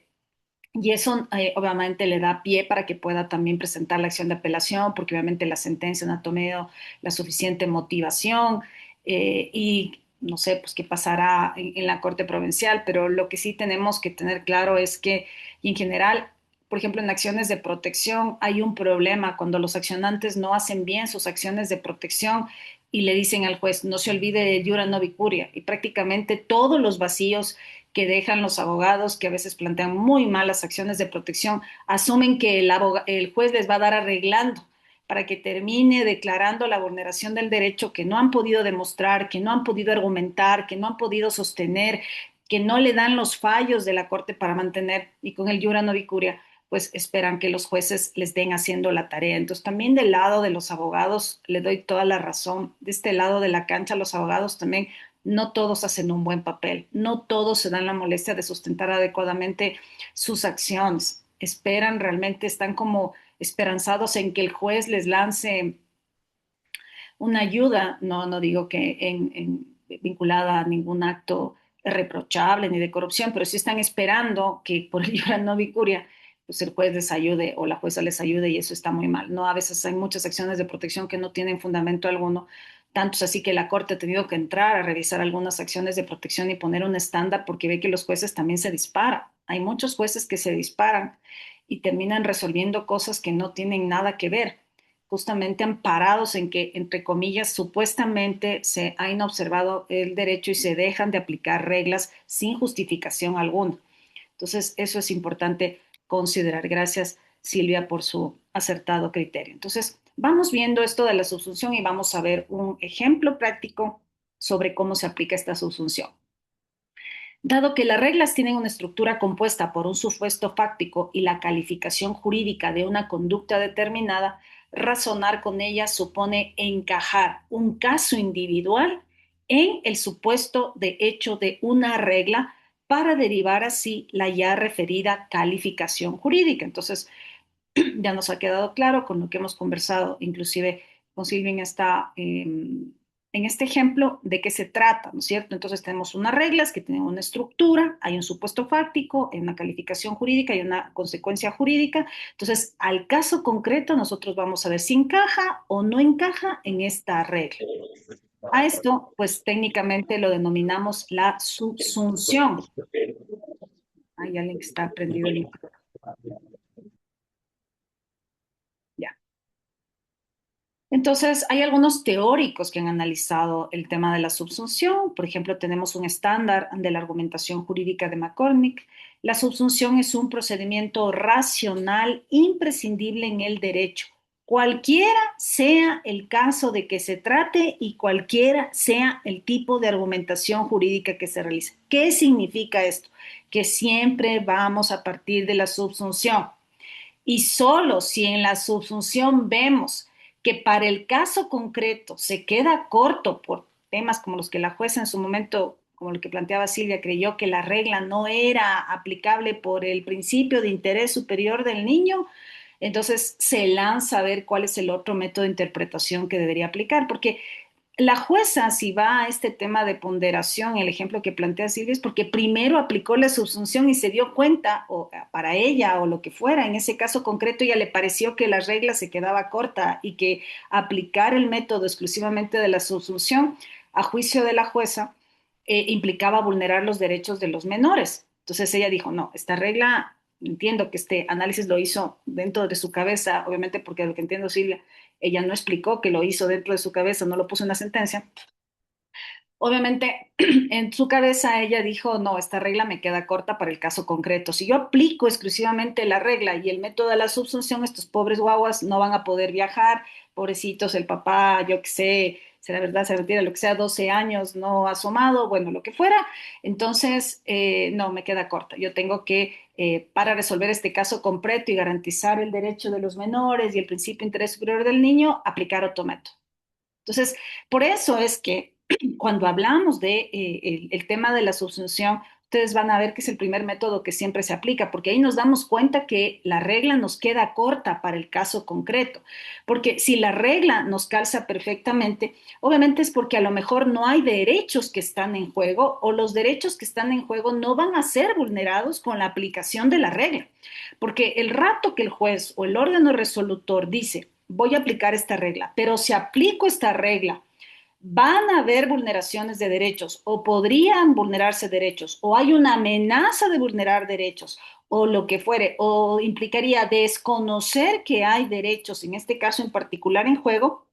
Y eso obviamente le da pie para que pueda también presentar la acción de apelación, porque obviamente la sentencia no ha tomado la suficiente motivación y no sé, pues qué pasará en la Corte Provincial, pero lo que sí tenemos que tener claro es que, y en general, por ejemplo, en acciones de protección hay un problema cuando los accionantes no hacen bien sus acciones de protección y le dicen al juez, no se olvide de Jura no vicuria, y prácticamente todos los vacíos que dejan los abogados que a veces plantean muy malas acciones de protección, asumen que el juez les va a dar arreglando para que termine declarando la vulneración del derecho que no han podido demostrar, que no han podido argumentar, que no han podido sostener, que no le dan los fallos de la Corte para mantener, y con el Jura no vicuria, pues esperan que los jueces les den haciendo la tarea. Entonces, también del lado de los abogados le doy toda la razón. De este lado de la cancha, los abogados también no todos hacen un buen papel, no todos se dan la molestia de sustentar adecuadamente sus acciones. Esperan, realmente están como esperanzados en que el juez les lance una ayuda, no digo que vinculada a ningún acto reprochable ni de corrupción, pero sí están esperando que por el llorar no vicuria, pues el juez les ayude o la jueza les ayude y eso está muy mal, ¿no? A veces hay muchas acciones de protección que no tienen fundamento alguno, tanto es así que la Corte ha tenido que entrar a revisar algunas acciones de protección y poner un estándar porque ve que los jueces también se disparan. Hay muchos jueces que se disparan y terminan resolviendo cosas que no tienen nada que ver justamente amparados en que, entre comillas, supuestamente se ha inobservado el derecho y se dejan de aplicar reglas sin justificación alguna. Entonces, eso es importante considerar. Gracias, Silvia, por su acertado criterio. Entonces, vamos viendo esto de la subsunción y vamos a ver un ejemplo práctico sobre cómo se aplica esta subsunción. Dado que las reglas tienen una estructura compuesta por un supuesto fáctico y la calificación jurídica de una conducta determinada, razonar con ellas supone encajar un caso individual en el supuesto de hecho de una regla para derivar así la ya referida calificación jurídica. Entonces, ya nos ha quedado claro con lo que hemos conversado, inclusive con Silvia en este ejemplo, de qué se trata, ¿no es cierto? Entonces tenemos unas reglas que tienen una estructura, hay un supuesto fáctico, hay una calificación jurídica, hay una consecuencia jurídica. Entonces, al caso concreto, nosotros vamos a ver si encaja o no encaja en esta regla. A esto, pues técnicamente lo denominamos la subsunción. Hay alguien que está prendido el micrófono. Ya. Entonces, hay algunos teóricos que han analizado el tema de la subsunción. Por ejemplo, tenemos un estándar de la argumentación jurídica de McCormick. La subsunción es un procedimiento racional imprescindible en el derecho, cualquiera sea el caso de que se trate y cualquiera sea el tipo de argumentación jurídica que se realice. ¿Qué significa esto? Que siempre vamos a partir de la subsunción. Y solo si en la subsunción vemos que para el caso concreto se queda corto por temas como los que la jueza en su momento, como lo que planteaba Silvia, creyó que la regla no era aplicable por el principio de interés superior del niño, entonces se lanza a ver cuál es el otro método de interpretación que debería aplicar, porque la jueza, si va a este tema de ponderación, el ejemplo que plantea Silvia, es porque primero aplicó la subsunción y se dio cuenta, o para ella o lo que fuera, en ese caso concreto ya le pareció que la regla se quedaba corta y que aplicar el método exclusivamente de la subsunción, a juicio de la jueza, implicaba vulnerar los derechos de los menores. Entonces ella dijo, no, esta regla, entiendo que este análisis lo hizo dentro de su cabeza, obviamente porque lo que entiendo Silvia ella no explicó que lo hizo dentro de su cabeza, no lo puso en la sentencia, Obviamente, en su cabeza ella dijo, no, esta regla me queda corta para el caso concreto. Si yo aplico exclusivamente la regla y el método de la subsunción, estos pobres guaguas no van a poder viajar, pobrecitos, el papá, yo qué sé, será verdad, se retira, lo que sea, 12 años no asomado, bueno, lo que fuera. Entonces, no, me queda corta. Yo tengo que, para resolver este caso completo y garantizar el derecho de los menores y el principio de interés superior del niño, aplicar otro método. Entonces, por eso es que cuando hablamos de el tema de la subsunción, ustedes van a ver que es el primer método que siempre se aplica, porque ahí nos damos cuenta que la regla nos queda corta para el caso concreto, porque si la regla nos calza perfectamente, obviamente es porque a lo mejor no hay derechos que están en juego o los derechos que están en juego no van a ser vulnerados con la aplicación de la regla, porque el rato que el juez o el órgano resolutor dice, voy a aplicar esta regla, pero si aplico esta regla, van a haber vulneraciones de derechos o podrían vulnerarse derechos o hay una amenaza de vulnerar derechos o lo que fuere, o implicaría desconocer que hay derechos, en este caso en particular en juego,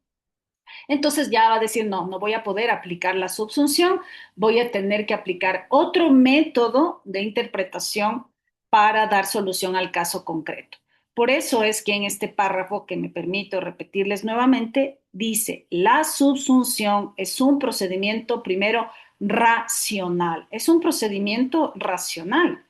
entonces ya va a decir, no, no voy a poder aplicar la subsunción, voy a tener que aplicar otro método de interpretación para dar solución al caso concreto. Por eso es que en este párrafo, que me permito repetirles nuevamente, dice, la subsunción es un procedimiento primero racional, es un procedimiento racional.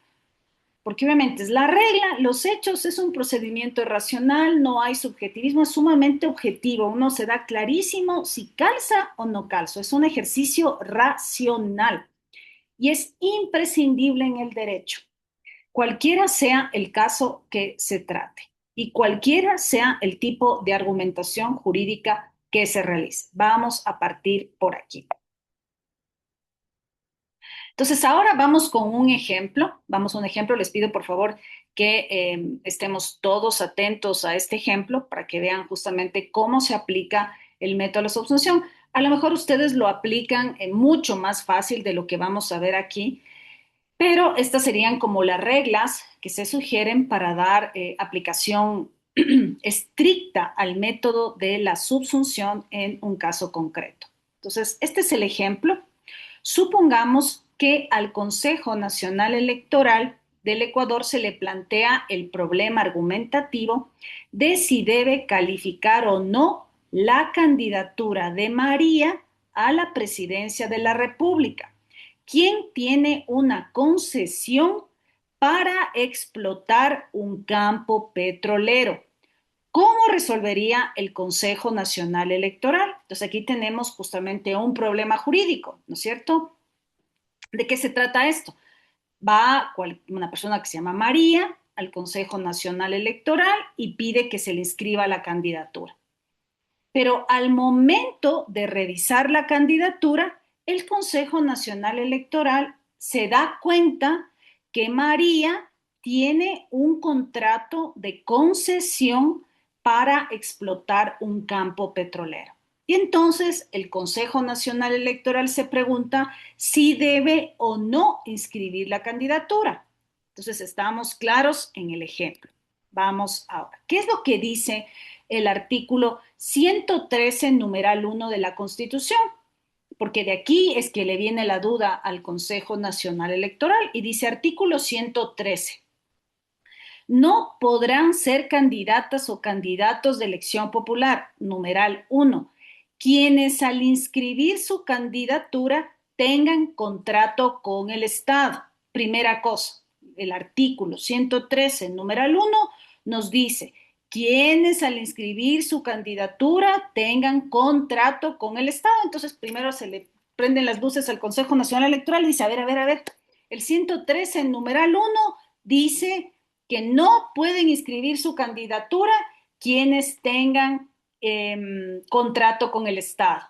Porque obviamente es la regla, los hechos es un procedimiento racional, no hay subjetivismo, es sumamente objetivo, uno se da clarísimo si calza o no calza, es un ejercicio racional y es imprescindible en el derecho, cualquiera sea el caso que se trate y cualquiera sea el tipo de argumentación jurídica que se realice. Vamos a partir por aquí. Entonces, ahora vamos con un ejemplo. Vamos a un ejemplo. Les pido por favor que estemos todos atentos a este ejemplo para que vean justamente cómo se aplica el método de la subsunción. A lo mejor ustedes lo aplican mucho más fácil de lo que vamos a ver aquí, pero estas serían como las reglas que se sugieren para dar aplicación estricta al método de la subsunción en un caso concreto. Entonces, este es el ejemplo. Supongamos que al Consejo Nacional Electoral del Ecuador se le plantea el problema argumentativo de si debe calificar o no la candidatura de María a la presidencia de la República. ¿Quién tiene una concesión para explotar un campo petrolero? ¿Cómo resolvería el Consejo Nacional Electoral? Entonces aquí tenemos justamente un problema jurídico, ¿no es cierto? ¿De qué se trata esto? Va una persona que se llama María al Consejo Nacional Electoral y pide que se le inscriba la candidatura. Pero al momento de revisar la candidatura, el Consejo Nacional Electoral se da cuenta que María tiene un contrato de concesión para explotar un campo petrolero. Y entonces el Consejo Nacional Electoral se pregunta si debe o no inscribir la candidatura. Entonces estamos claros en el ejemplo. Vamos ahora. ¿Qué es lo que dice el artículo 113, numeral 1 de la Constitución? Porque de aquí es que le viene la duda al Consejo Nacional Electoral y dice artículo 113. No podrán ser candidatas o candidatos de elección popular, numeral 1, quienes al inscribir su candidatura tengan contrato con el Estado. Primera cosa, el artículo 113, numeral 1, nos dice, quienes al inscribir su candidatura tengan contrato con el Estado. Entonces, primero se le prenden las luces al Consejo Nacional Electoral y dice, a ver, el 113, numeral 1, dice que no pueden inscribir su candidatura quienes tengan contrato con el Estado.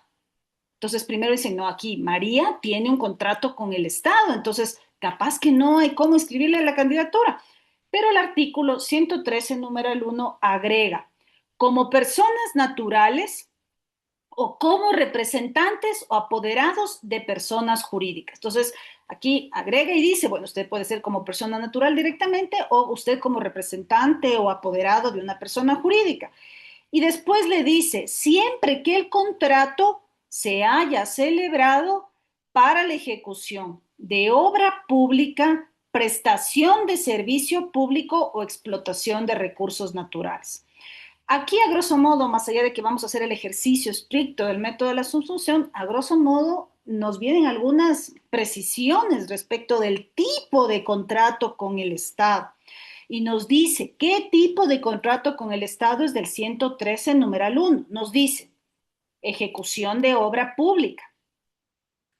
Entonces, primero dicen, no, aquí María tiene un contrato con el Estado, entonces capaz que no hay cómo inscribirle la candidatura. Pero el artículo 113, numeral 1, agrega, como personas naturales o como representantes o apoderados de personas jurídicas. Entonces, aquí agrega y dice, bueno, usted puede ser como persona natural directamente o usted como representante o apoderado de una persona jurídica. Y después le dice, siempre que el contrato se haya celebrado para la ejecución de obra pública, prestación de servicio público o explotación de recursos naturales. Aquí, a grosso modo, más allá de que vamos a hacer el ejercicio estricto del método de la subsunción, a grosso modo nos vienen algunas precisiones respecto del tipo de contrato con el Estado. Y nos dice qué tipo de contrato con el Estado es del 113, numeral 1. Nos dice ejecución de obra pública.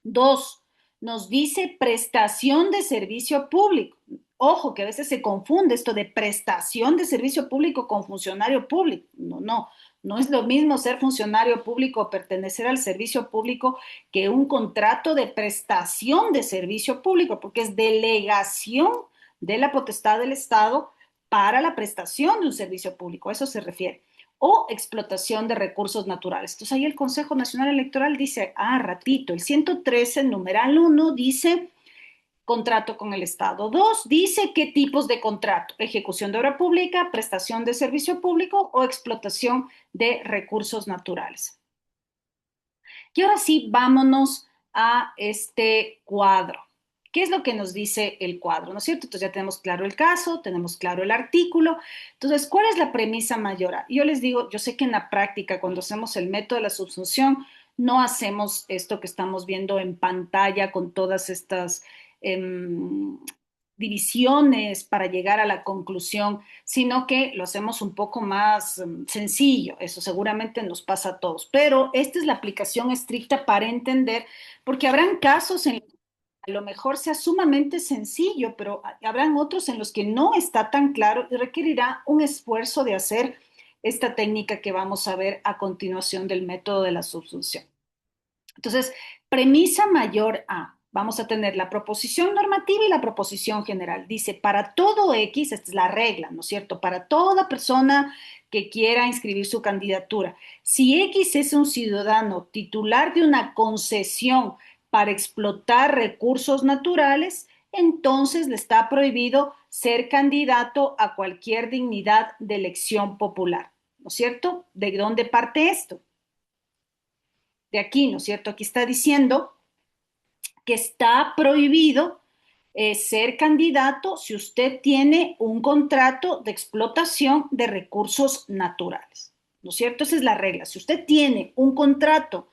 2, nos dice prestación de servicio público. Ojo, que a veces se confunde esto de prestación de servicio público con funcionario público. No es lo mismo ser funcionario público o pertenecer al servicio público que un contrato de prestación de servicio público, porque es delegación de la potestad del Estado para la prestación de un servicio público. A eso se refiere o explotación de recursos naturales. Entonces ahí el Consejo Nacional Electoral dice, ratito, el 113, numeral 1, dice contrato con el Estado. 2, dice qué tipos de contrato, ejecución de obra pública, prestación de servicio público o explotación de recursos naturales. Y ahora sí, vámonos a este cuadro. ¿Qué es lo que nos dice el cuadro? ¿No es cierto? Entonces ya tenemos claro el caso, tenemos claro el artículo. Entonces, ¿cuál es la premisa mayor? Yo les digo, yo sé que en la práctica, cuando hacemos el método de la subsunción, no hacemos esto que estamos viendo en pantalla con todas estas divisiones para llegar a la conclusión, sino que lo hacemos un poco más sencillo. Eso seguramente nos pasa a todos, pero esta es la aplicación estricta para entender, porque habrán casos en los que a lo mejor sea sumamente sencillo, pero habrán otros en los que no está tan claro y requerirá un esfuerzo de hacer esta técnica que vamos a ver a continuación del método de la subsunción. Entonces, premisa mayor A. Vamos a tener la proposición normativa y la proposición general. Dice, para todo X, esta es la regla, ¿no es cierto? Para toda persona que quiera inscribir su candidatura. Si X es un ciudadano titular de una concesión para explotar recursos naturales, entonces le está prohibido ser candidato a cualquier dignidad de elección popular, ¿no es cierto? ¿De dónde parte esto? De aquí, ¿no es cierto? Aquí está diciendo que está prohibido ser candidato si usted tiene un contrato de explotación de recursos naturales, ¿no es cierto? Esa es la regla. Si usted tiene un contrato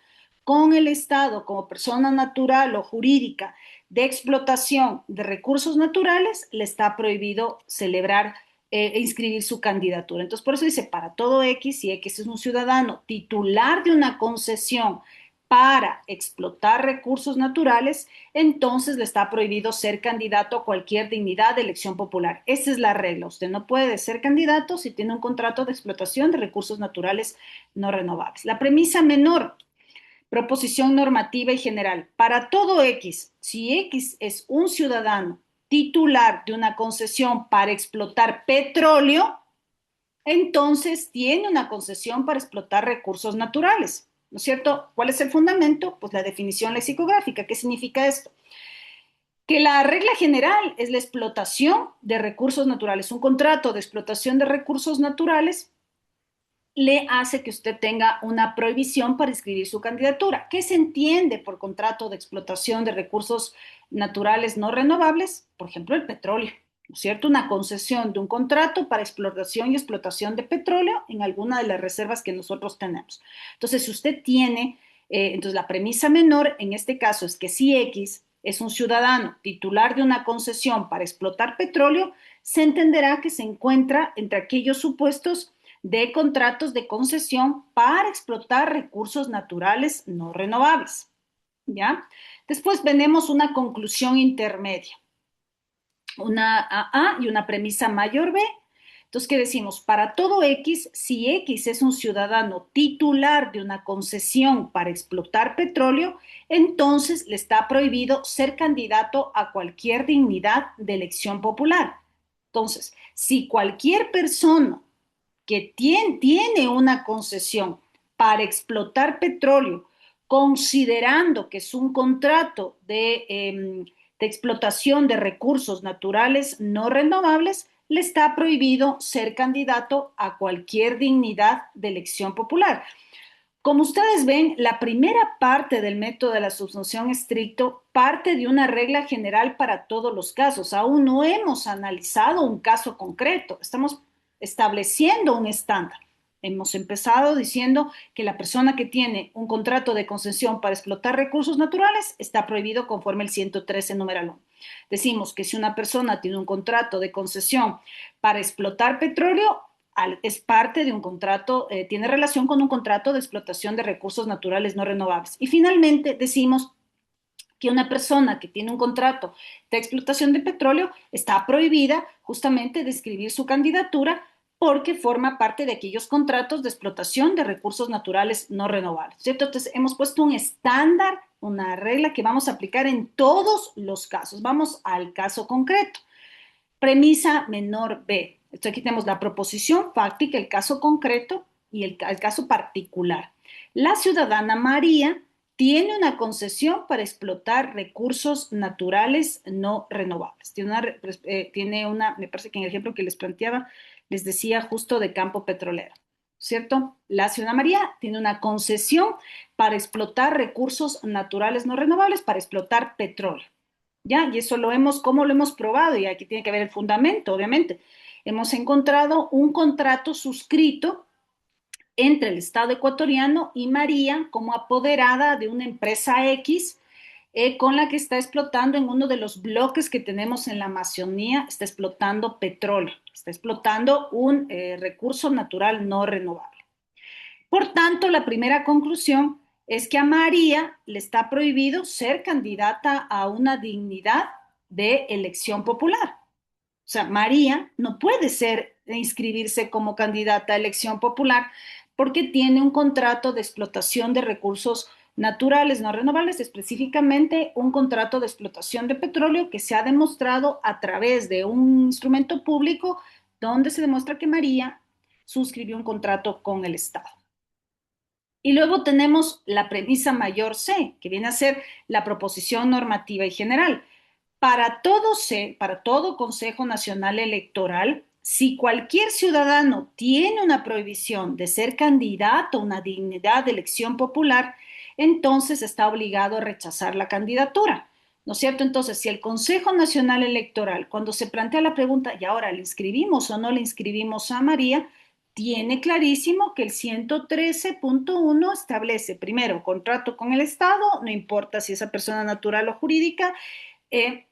con el Estado como persona natural o jurídica de explotación de recursos naturales, le está prohibido celebrar e inscribir su candidatura. Entonces, por eso dice, para todo X, si X es un ciudadano titular de una concesión para explotar recursos naturales, entonces le está prohibido ser candidato a cualquier dignidad de elección popular. Esa es la regla. Usted no puede ser candidato si tiene un contrato de explotación de recursos naturales no renovables. La premisa menor, proposición normativa y general. Para todo X, si X es un ciudadano titular de una concesión para explotar petróleo, entonces tiene una concesión para explotar recursos naturales. ¿No es cierto? ¿Cuál es el fundamento? Pues la definición lexicográfica. ¿Qué significa esto? Que la regla general es la explotación de recursos naturales. Un contrato de explotación de recursos naturales le hace que usted tenga una prohibición para inscribir su candidatura. ¿Qué se entiende por contrato de explotación de recursos naturales no renovables? Por ejemplo, el petróleo, ¿no es cierto? Una concesión de un contrato para exploración y explotación de petróleo en alguna de las reservas que nosotros tenemos. Entonces, si usted tiene, entonces la premisa menor en este caso es que si X es un ciudadano titular de una concesión para explotar petróleo, se entenderá que se encuentra entre aquellos supuestos de contratos de concesión para explotar recursos naturales no renovables. ¿Ya? Después tenemos una conclusión intermedia, una A y una premisa mayor B. Entonces, ¿qué decimos? Para todo X, si X es un ciudadano titular de una concesión para explotar petróleo, entonces le está prohibido ser candidato a cualquier dignidad de elección popular. Entonces, si cualquier persona que tiene una concesión para explotar petróleo, considerando que es un contrato de explotación de recursos naturales no renovables, le está prohibido ser candidato a cualquier dignidad de elección popular. Como ustedes ven, la primera parte del método de la subsunción estricto parte de una regla general para todos los casos. Aún no hemos analizado un caso concreto, estamos estableciendo un estándar. Hemos empezado diciendo que la persona que tiene un contrato de concesión para explotar recursos naturales está prohibido conforme el 113 numeral 1. Decimos que si una persona tiene un contrato de concesión para explotar petróleo, es parte de un contrato, tiene relación con un contrato de explotación de recursos naturales no renovables. Y finalmente decimos que una persona que tiene un contrato de explotación de petróleo está prohibida justamente de escribir su candidatura porque forma parte de aquellos contratos de explotación de recursos naturales no renovables, ¿cierto? Entonces hemos puesto un estándar, una regla que vamos a aplicar en todos los casos. Vamos al caso concreto. Premisa menor B. Entonces aquí tenemos la proposición fáctica, el caso concreto y el caso particular. La ciudadana María tiene una concesión para explotar recursos naturales no renovables. Me parece que en el ejemplo que les planteaba, les decía justo de campo petrolero, ¿cierto? La ciudadana María tiene una concesión para explotar recursos naturales no renovables, para explotar petróleo. ¿Ya? Y eso ¿cómo lo hemos probado? Y aquí tiene que haber el fundamento, obviamente. Hemos encontrado un contrato suscrito entre el Estado ecuatoriano y María como apoderada de una empresa X con la que está explotando en uno de los bloques que tenemos en la Amazonía, está explotando petróleo, está explotando un recurso natural no renovable. Por tanto, la primera conclusión es que a María le está prohibido ser candidata a una dignidad de elección popular. O sea, María no puede inscribirse como candidata a elección popular porque tiene un contrato de explotación de recursos naturales no renovables, específicamente un contrato de explotación de petróleo que se ha demostrado a través de un instrumento público donde se demuestra que María suscribió un contrato con el Estado. Y luego tenemos la premisa mayor C, que viene a ser la proposición normativa y general. Para todo Consejo Nacional Electoral, si cualquier ciudadano tiene una prohibición de ser candidato a una dignidad de elección popular, entonces está obligado a rechazar la candidatura. ¿No es cierto? Entonces, si el Consejo Nacional Electoral, cuando se plantea la pregunta, ¿y ahora le inscribimos o no le inscribimos a María? Tiene clarísimo que el 113.1 establece, primero, contrato con el Estado, no importa si esa persona natural o jurídica, eh,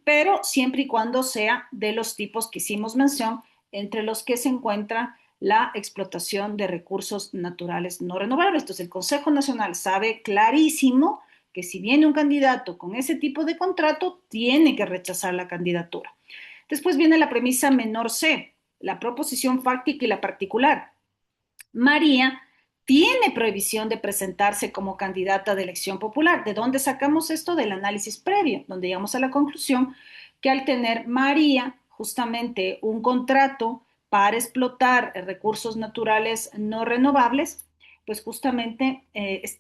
pero siempre y cuando sea de los tipos que hicimos mención, entre los que se encuentra la explotación de recursos naturales no renovables. Entonces, el Consejo Nacional sabe clarísimo que si viene un candidato con ese tipo de contrato, tiene que rechazar la candidatura. Después viene la premisa menor C, la proposición fáctica y la particular. María tiene prohibición de presentarse como candidata de elección popular. ¿De dónde sacamos esto? Del análisis previo, donde llegamos a la conclusión que al tener María justamente un contrato para explotar recursos naturales no renovables, pues justamente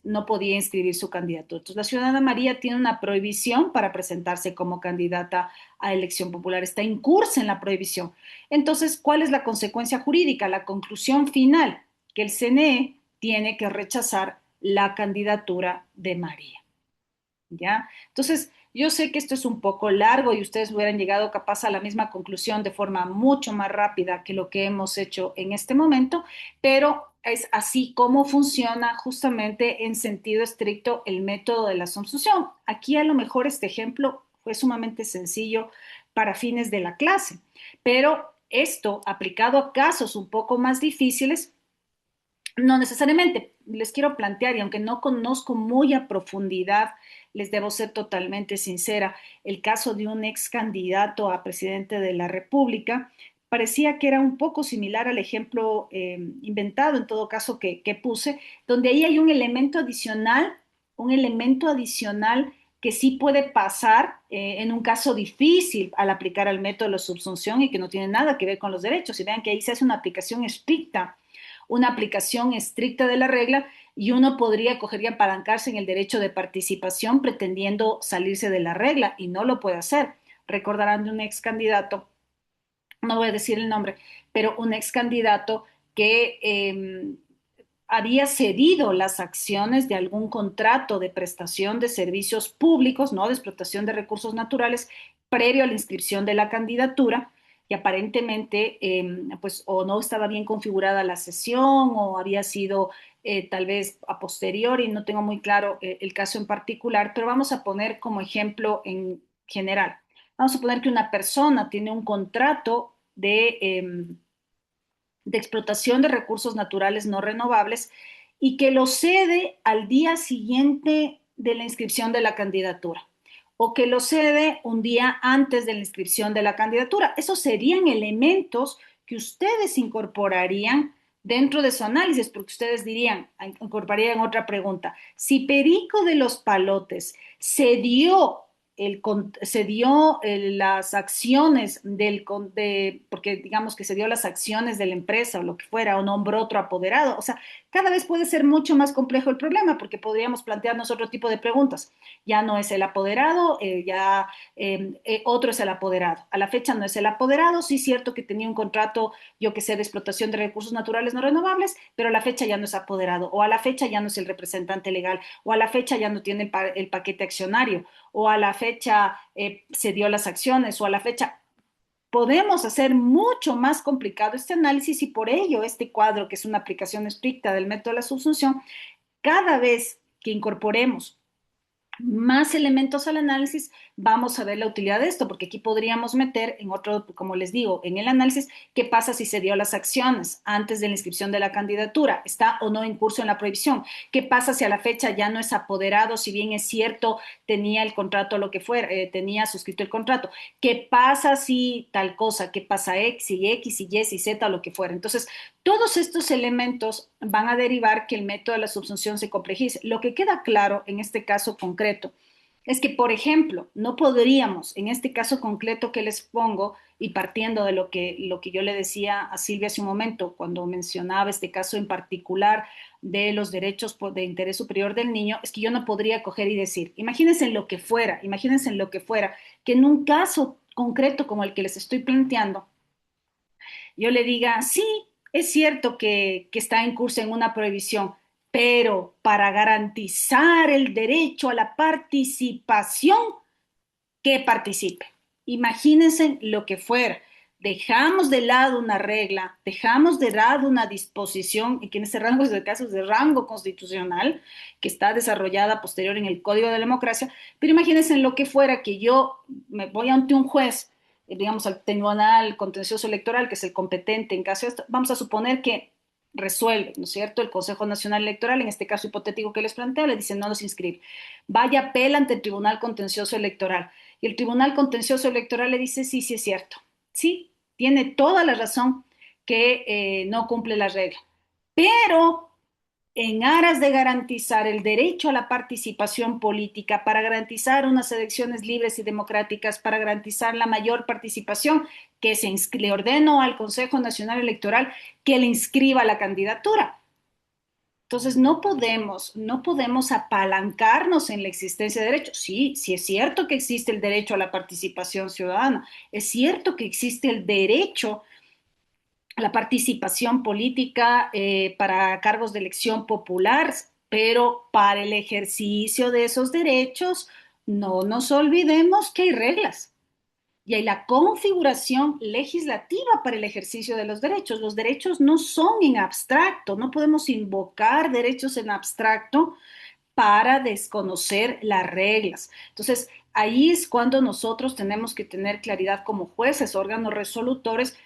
no podía inscribir su candidatura. Entonces, la ciudadana María tiene una prohibición para presentarse como candidata a elección popular, está incursa en la prohibición. Entonces, ¿cuál es la consecuencia jurídica? La conclusión final, que el CNE tiene que rechazar la candidatura de María. ¿Ya? Entonces, yo sé que esto es un poco largo y ustedes hubieran llegado capaz a la misma conclusión de forma mucho más rápida que lo que hemos hecho en este momento, pero es así como funciona justamente en sentido estricto el método de la subsunción. Aquí a lo mejor este ejemplo fue sumamente sencillo para fines de la clase, pero esto aplicado a casos un poco más difíciles, no necesariamente. Les quiero plantear, y aunque no conozco muy a profundidad, les debo ser totalmente sincera, el caso de un ex candidato a presidente de la República parecía que era un poco similar al ejemplo inventado, en todo caso, que puse, donde ahí hay un elemento adicional que sí puede pasar en un caso difícil al aplicar el método de la subsunción y que no tiene nada que ver con los derechos. Y vean que ahí se hace una aplicación estricta de la regla y uno podría coger y apalancarse en el derecho de participación pretendiendo salirse de la regla y no lo puede hacer. Recordarán de un ex candidato, no voy a decir el nombre, pero un ex candidato que había cedido las acciones de algún contrato de prestación de servicios públicos, no de explotación de recursos naturales, previo a la inscripción de la candidatura y aparentemente pues o no estaba bien configurada la sesión o había sido tal vez a posteriori, no tengo muy claro el caso en particular, pero vamos a poner como ejemplo en general. Vamos a poner que una persona tiene un contrato de explotación de recursos naturales no renovables y que lo cede al día siguiente de la inscripción de la candidatura o que lo cede un día antes de la inscripción de la candidatura. Esos serían elementos que ustedes incorporarían dentro de su análisis, porque ustedes dirían, incorporarían otra pregunta, si Perico de los Palotes cedió se dio las acciones porque digamos que se dio las acciones de la empresa o lo que fuera, o nombró otro apoderado. O sea, cada vez puede ser mucho más complejo el problema porque podríamos plantearnos otro tipo de preguntas. Ya no es el apoderado, otro es el apoderado. A la fecha no es el apoderado, sí es cierto que tenía un contrato, yo que sé, de explotación de recursos naturales no renovables, pero a la fecha ya no es apoderado, o a la fecha ya no es el representante legal, o a la fecha ya no tiene el paquete accionario, o a la fecha se dio las acciones, o a la fecha podemos hacer mucho más complicado este análisis y por ello este cuadro, que es una aplicación estricta del método de la subsunción, cada vez que incorporemos más elementos al análisis, vamos a ver la utilidad de esto, porque aquí podríamos meter en otro, como les digo, en el análisis, qué pasa si se dio las acciones antes de la inscripción de la candidatura, está o no en curso en la prohibición, qué pasa si a la fecha ya no es apoderado, si bien es cierto, tenía el contrato, lo que fuera, tenía suscrito el contrato, qué pasa si tal cosa, qué pasa X y X y Y y Z, lo que fuera. Entonces, todos estos elementos van a derivar que el método de la subsunción se complejice. Lo que queda claro en este caso concreto es que, por ejemplo, no podríamos, en este caso concreto que les pongo, y partiendo de lo que yo le decía a Silvia hace un momento, cuando mencionaba este caso en particular de los derechos de interés superior del niño, es que yo no podría coger y decir, imagínense en lo que fuera, que en un caso concreto como el que les estoy planteando, yo le diga, sí, es cierto que está en curso en una prohibición, pero para garantizar el derecho a la participación, que participe. Imagínense lo que fuera. Dejamos de lado una regla, dejamos de lado una disposición, y que en ese rango es de casos de rango constitucional, que está desarrollada posterior en el Código de la Democracia, pero imagínense lo que fuera que yo me voy ante un juez, digamos al Tribunal Contencioso Electoral, que es el competente en caso de esto, vamos a suponer que resuelve, ¿no es cierto? El Consejo Nacional Electoral, en este caso hipotético que les planteo, le dice no los inscribe. Vaya, apela ante el Tribunal Contencioso Electoral y el Tribunal Contencioso Electoral le dice, sí, sí es cierto, sí, tiene toda la razón que no cumple la regla, pero en aras de garantizar el derecho a la participación política, para garantizar unas elecciones libres y democráticas, para garantizar la mayor participación, que le ordeno al Consejo Nacional Electoral que le inscriba la candidatura. Entonces, no podemos apalancarnos en la existencia de derechos. Sí, sí es cierto que existe el derecho a la participación ciudadana, es cierto que existe el derecho a la participación política para cargos de elección popular, pero para el ejercicio de esos derechos, no nos olvidemos que hay reglas. Y hay la configuración legislativa para el ejercicio de los derechos. Los derechos no son en abstracto, no podemos invocar derechos en abstracto para desconocer las reglas. Entonces, ahí es cuando nosotros tenemos que tener claridad como jueces, órganos resolutores,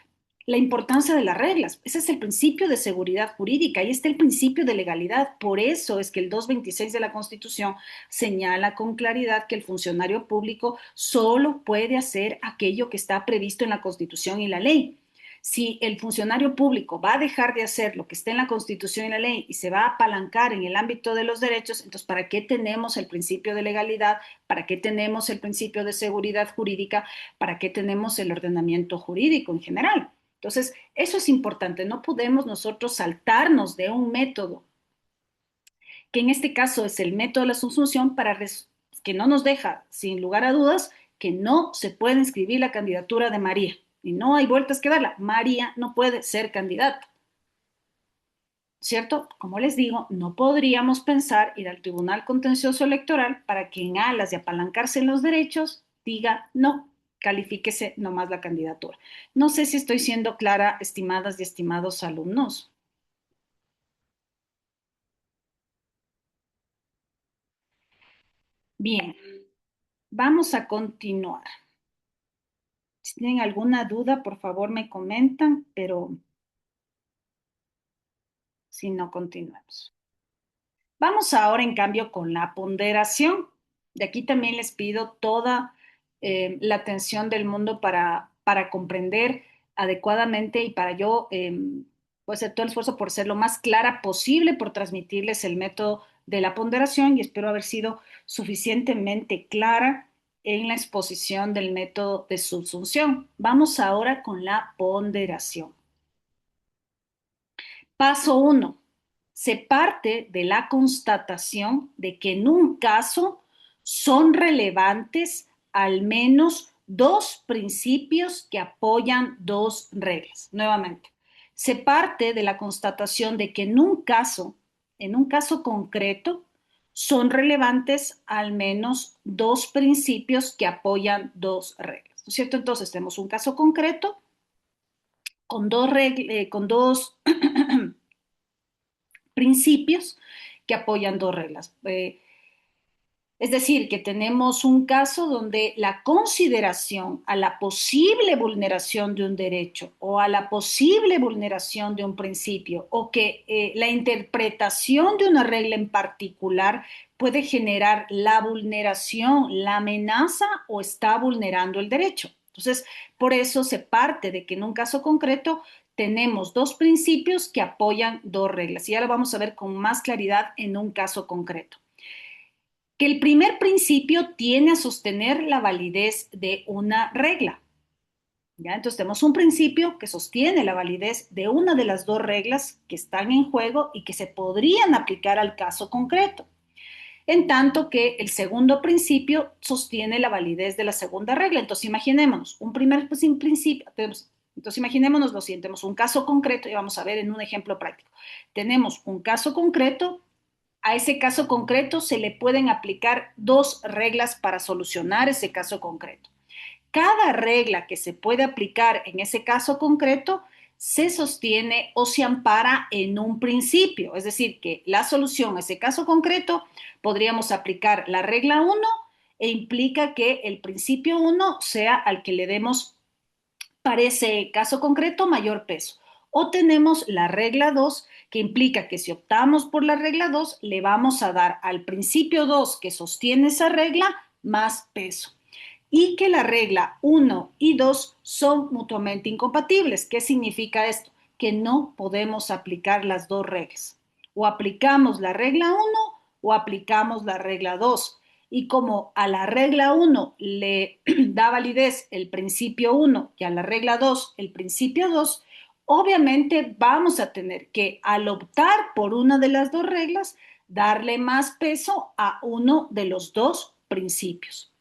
la importancia de las reglas. Ese es el principio de seguridad jurídica, ahí está el principio de legalidad. Por eso es que el 226 de la Constitución señala con claridad que el funcionario público solo puede hacer aquello que está previsto en la Constitución y la ley. Si el funcionario público va a dejar de hacer lo que está en la Constitución y la ley y se va a apalancar en el ámbito de los derechos, entonces, ¿para qué tenemos el principio de legalidad? ¿Para qué tenemos el principio de seguridad jurídica? ¿Para qué tenemos el ordenamiento jurídico en general? Entonces, eso es importante. No podemos nosotros saltarnos de un método, que en este caso es el método de la subsunción, que no nos deja, sin lugar a dudas, que no se puede inscribir la candidatura de María. Y no hay vueltas que darla. María no puede ser candidata. ¿cierto? Como les digo, no podríamos pensar ir al Tribunal Contencioso Electoral para que en alas de apalancarse en los derechos diga no, califíquese nomás la candidatura. No sé si estoy siendo clara, estimadas y estimados alumnos. Bien, vamos a continuar. Si tienen alguna duda, por favor me comentan, pero si no, continuamos. Vamos ahora, en cambio, con la ponderación. De aquí también les pido toda la atención del mundo para comprender adecuadamente y para yo pues, hacer todo el esfuerzo por ser lo más clara posible, por transmitirles el método de la ponderación y espero haber sido suficientemente clara en la exposición del método de subsunción. Vamos ahora con la ponderación. Paso uno. Se parte de la constatación de que en un caso son relevantes al menos dos principios que apoyan dos reglas. Nuevamente, se parte de la constatación de que en un caso concreto, son relevantes al menos dos principios que apoyan dos reglas. ¿No es cierto? Entonces, tenemos un caso concreto con dos principios que apoyan dos reglas. Es decir, que tenemos un caso donde la consideración a la posible vulneración de un derecho o a la posible vulneración de un principio o que la interpretación de una regla en particular puede generar la vulneración, la amenaza o está vulnerando el derecho. Entonces, por eso se parte de que en un caso concreto tenemos dos principios que apoyan dos reglas. Y ya lo vamos a ver con más claridad en un caso concreto. Que el primer principio tiene a sostener la validez de una regla. ¿Ya? Entonces tenemos un principio que sostiene la validez de una de las dos reglas que están en juego y que se podrían aplicar al caso concreto. En tanto que el segundo principio sostiene la validez de la segunda regla. Entonces imaginémonos, un primer principio, entonces imaginémonos lo siguiente, tenemos un caso concreto y vamos a ver en un ejemplo práctico. Tenemos un caso concreto, a ese caso concreto se le pueden aplicar dos reglas para solucionar ese caso concreto. Cada regla que se puede aplicar en ese caso concreto se sostiene o se ampara en un principio, es decir, que la solución a ese caso concreto podríamos aplicar la regla 1 e implica que el principio 1 sea al que le demos para ese caso concreto mayor peso. O tenemos la regla 2 que implica que si optamos por la regla 2 le vamos a dar al principio 2 que sostiene esa regla más peso y que la regla 1 y 2 son mutuamente incompatibles. ¿Qué significa esto? Que no podemos aplicar las dos reglas. O aplicamos la regla 1 o aplicamos la regla 2. Y como a la regla 1 le da validez el principio 1 y a la regla 2 el principio 2, obviamente vamos a tener que, al optar por una de las dos reglas, darle más peso a uno de los dos principios.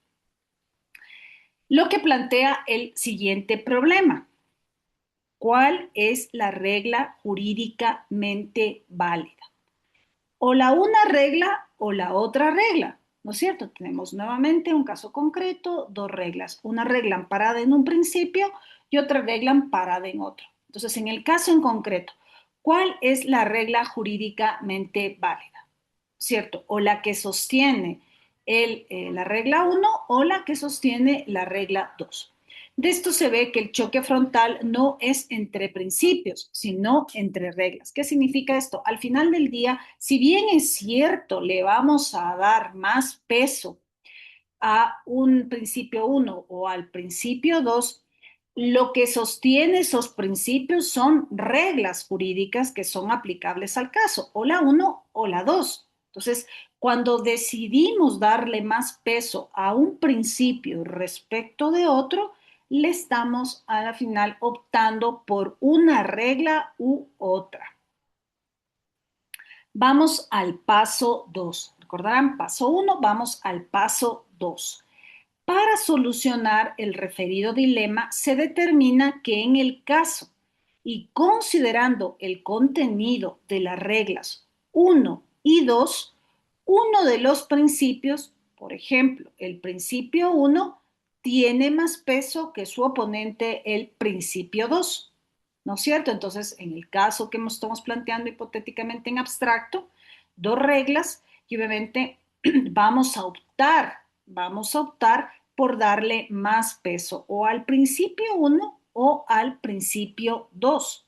Lo que plantea el siguiente problema. ¿Cuál es la regla jurídicamente válida? O la una regla o la otra regla, ¿no es cierto? Tenemos nuevamente un caso concreto, dos reglas, una regla amparada en un principio y otra regla amparada en otro. Entonces, en el caso en concreto, ¿cuál es la regla jurídicamente válida? ¿Cierto? O la que sostiene la regla 1 o la que sostiene la regla 2. De esto se ve que el choque frontal no es entre principios, sino entre reglas. ¿Qué significa esto? Al final del día, si bien es cierto, le vamos a dar más peso a un principio 1 o al principio 2, lo que sostiene esos principios son reglas jurídicas que son aplicables al caso, o la 1 o la 2. Entonces, cuando decidimos darle más peso a un principio respecto de otro, le estamos a la final optando por una regla u otra. Vamos al paso 2. Recordarán, paso 1, vamos al paso 2. Para solucionar el referido dilema, se determina que en el caso y considerando el contenido de las reglas 1 y 2, uno de los principios, por ejemplo, el principio 1 tiene más peso que su oponente, el principio 2, ¿no es cierto? Entonces, en el caso que estamos planteando hipotéticamente en abstracto, dos reglas y obviamente vamos a optar por darle más peso o al principio 1 o al principio 2.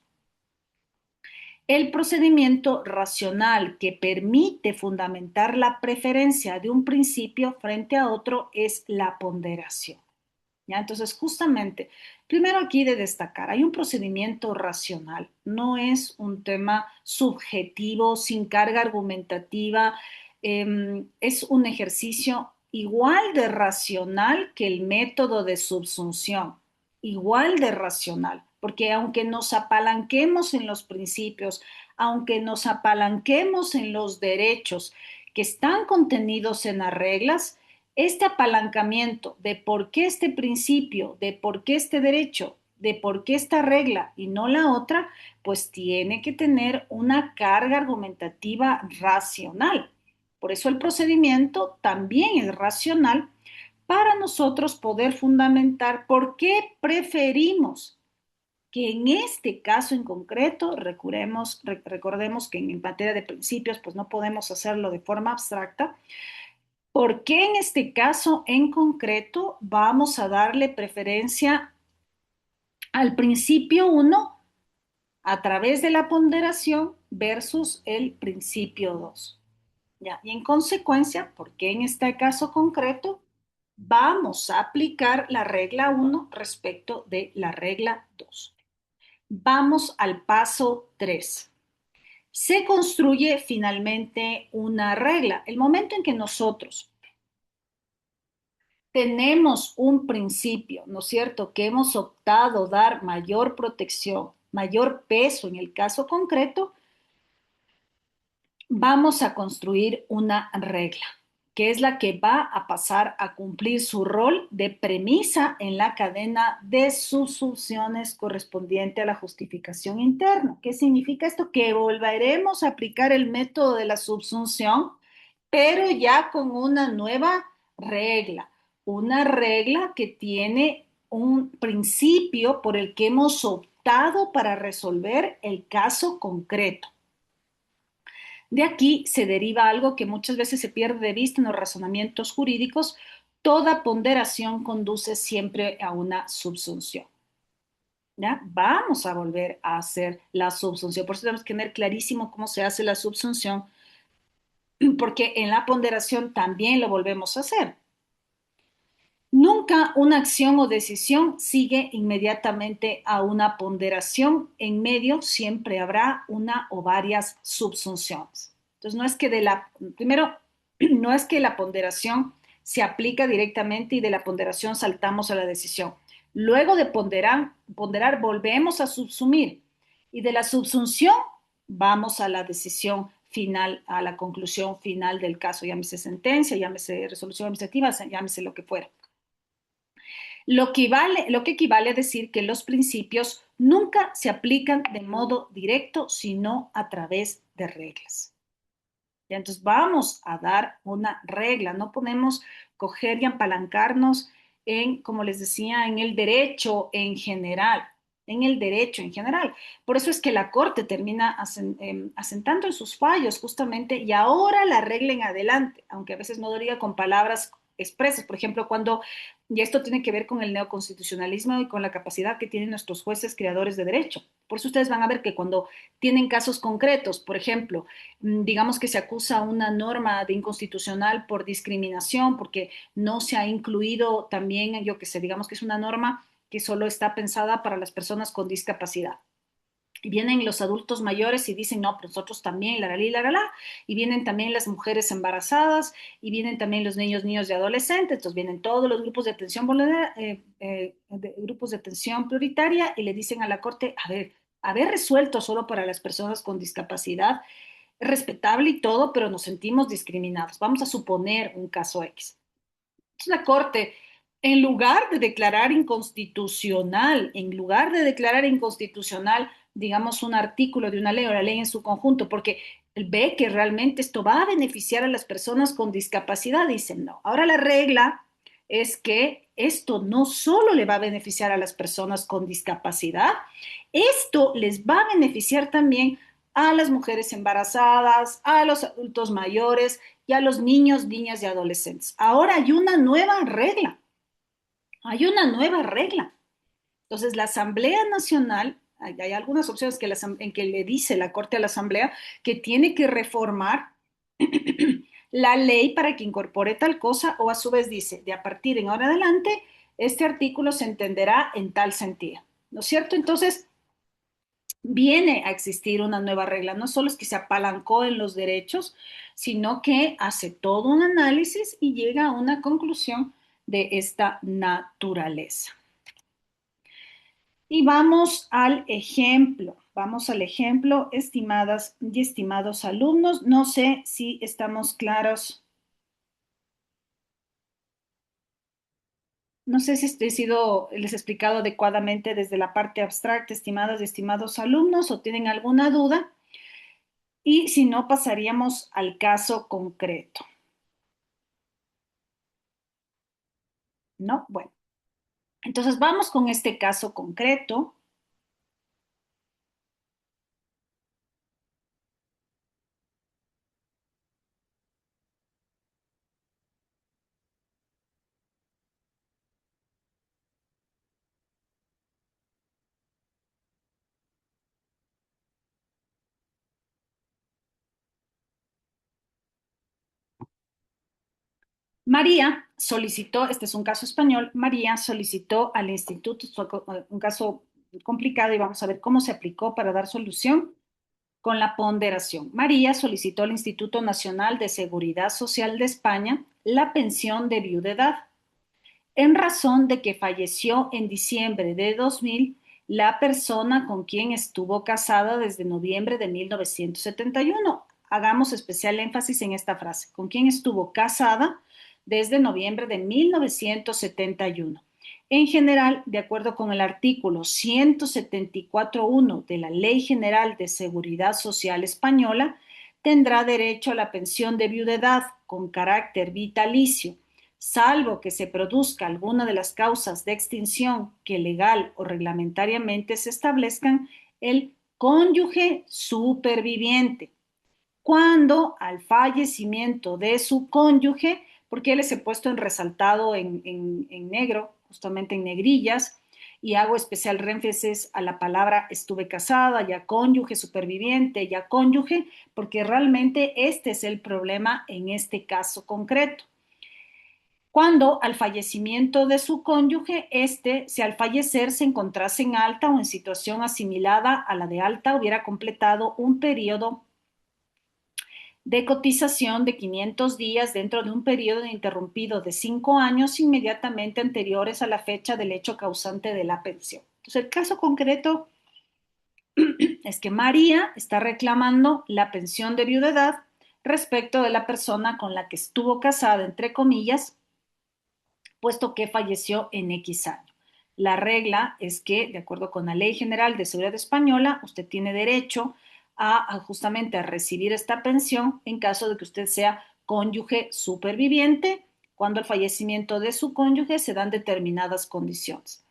El procedimiento racional que permite fundamentar la preferencia de un principio frente a otro es la ponderación. ¿Ya? Entonces, justamente, primero aquí de destacar, hay un procedimiento racional, no es un tema subjetivo, sin carga argumentativa, es un ejercicio igual de racional que el método de subsunción, igual de racional, porque aunque nos apalanquemos en los principios, aunque nos apalanquemos en los derechos que están contenidos en las reglas, este apalancamiento de por qué este principio, de por qué este derecho, de por qué esta regla y no la otra, pues tiene que tener una carga argumentativa racional. Por eso el procedimiento también es racional para nosotros poder fundamentar por qué preferimos que en este caso en concreto, recordemos que en materia de principios, pues no podemos hacerlo de forma abstracta. ¿Por qué en este caso en concreto vamos a darle preferencia al principio 1 a través de la ponderación versus el principio 2? ¿Ya? Y en consecuencia, ¿por qué en este caso concreto vamos a aplicar la regla 1 respecto de la regla 2? Vamos al paso 3. Se construye finalmente una regla. El momento en que nosotros tenemos un principio, ¿no es cierto?, que hemos optado dar mayor protección, mayor peso en el caso concreto, vamos a construir una regla, que es la que va a pasar a cumplir su rol de premisa en la cadena de subsunciones correspondiente a la justificación interna. ¿Qué significa esto? Que volveremos a aplicar el método de la subsunción, pero ya con una regla que tiene un principio por el que hemos optado para resolver el caso concreto. De aquí se deriva algo que muchas veces se pierde de vista en los razonamientos jurídicos: toda ponderación conduce siempre a una subsunción. ¿Ya? Vamos a volver a hacer la subsunción. Por eso tenemos que tener clarísimo cómo se hace la subsunción, porque en la ponderación también lo volvemos a hacer. Nunca una acción o decisión sigue inmediatamente a una ponderación. En medio siempre habrá una o varias subsunciones. Entonces, primero, no es que la ponderación se aplica directamente y de la ponderación saltamos a la decisión. Luego de ponderar volvemos a subsumir y de la subsunción vamos a la decisión final, a la conclusión final del caso, llámese sentencia, llámese resolución administrativa, llámese lo que fuera. Lo que equivale a decir que los principios nunca se aplican de modo directo, sino a través de reglas. ¿Ya? Entonces vamos a dar una regla, no podemos coger y apalancarnos en, como les decía, en el derecho en general, en el derecho en general. Por eso es que la Corte termina asentando en sus fallos justamente, y ahora la regla en adelante, aunque a veces no lo diga con palabras expresas. Por ejemplo, y esto tiene que ver con el neoconstitucionalismo y con la capacidad que tienen nuestros jueces creadores de derecho. Por eso ustedes van a ver que cuando tienen casos concretos, por ejemplo, digamos que se acusa una norma de inconstitucional por discriminación, porque no se ha incluido también, yo que sé, digamos que es una norma que solo está pensada para las personas con discapacidad. Y vienen los adultos mayores y dicen, no, pero nosotros también, la, y vienen también las mujeres embarazadas, y vienen también los niños y adolescentes, entonces vienen todos los grupos de atención, grupos de atención prioritaria, y le dicen a la Corte, a ver, haber resuelto solo para las personas con discapacidad es respetable y todo, pero nos sentimos discriminados. Vamos a suponer un caso X. Entonces la Corte, en lugar de declarar inconstitucional digamos, un artículo de una ley o la ley en su conjunto, porque ve que realmente esto va a beneficiar a las personas con discapacidad, dicen no. Ahora la regla es que esto no solo le va a beneficiar a las personas con discapacidad, esto les va a beneficiar también a las mujeres embarazadas, a los adultos mayores y a los niños, niñas y adolescentes. Ahora hay una nueva regla, hay una nueva regla. Entonces, la Asamblea Nacional, hay algunas opciones que en que le dice la Corte a la Asamblea que tiene que reformar la ley para que incorpore tal cosa, o a su vez dice, de a partir en ahora adelante, este artículo se entenderá en tal sentido. ¿No es cierto? Entonces, viene a existir una nueva regla. No solo es que se apalancó en los derechos, sino que hace todo un análisis y llega a una conclusión de esta naturaleza. Y vamos al ejemplo, estimadas y estimados alumnos. No sé si estamos claros, no sé si les he explicado adecuadamente desde la parte abstracta, estimadas y estimados alumnos, o tienen alguna duda. Y si no, pasaríamos al caso concreto. ¿No? Bueno, entonces vamos con este caso concreto. María solicitó, este es un caso español, María solicitó al instituto, un caso complicado y vamos a ver cómo se aplicó para dar solución con la ponderación. María solicitó al Instituto Nacional de Seguridad Social de España la pensión de viudedad en razón de que falleció en diciembre de 2000 la persona con quien estuvo casada desde noviembre de 1971. Hagamos especial énfasis en esta frase, con quien estuvo casada desde noviembre de 1971. En general, de acuerdo con el artículo 174.1 de la Ley General de Seguridad Social Española, tendrá derecho a la pensión de viudedad con carácter vitalicio salvo que se produzca alguna de las causas de extinción que legal o reglamentariamente se establezcan, el cónyuge superviviente. Cuando al fallecimiento de su cónyuge, porque les he puesto en resaltado en negro, justamente en negrillas, y hago especial énfasis a la palabra estuve casada, ya cónyuge, superviviente, ya cónyuge, porque realmente este es el problema en este caso concreto cuando al fallecimiento de su cónyuge, si al fallecer se encontrase en alta o en situación asimilada a la de alta, hubiera completado un periodo de cotización de 500 días dentro de un periodo interrumpido de 5 años inmediatamente anteriores a la fecha del hecho causante de la pensión. Entonces, el caso concreto es que María está reclamando la pensión de viudedad respecto de la persona con la que estuvo casada, entre comillas, puesto que falleció en X año. La regla es que, de acuerdo con la Ley General de Seguridad Española, usted tiene derecho justamente a recibir esta pensión en caso de que usted sea cónyuge superviviente, cuando el fallecimiento de su cónyuge se dan determinadas condiciones.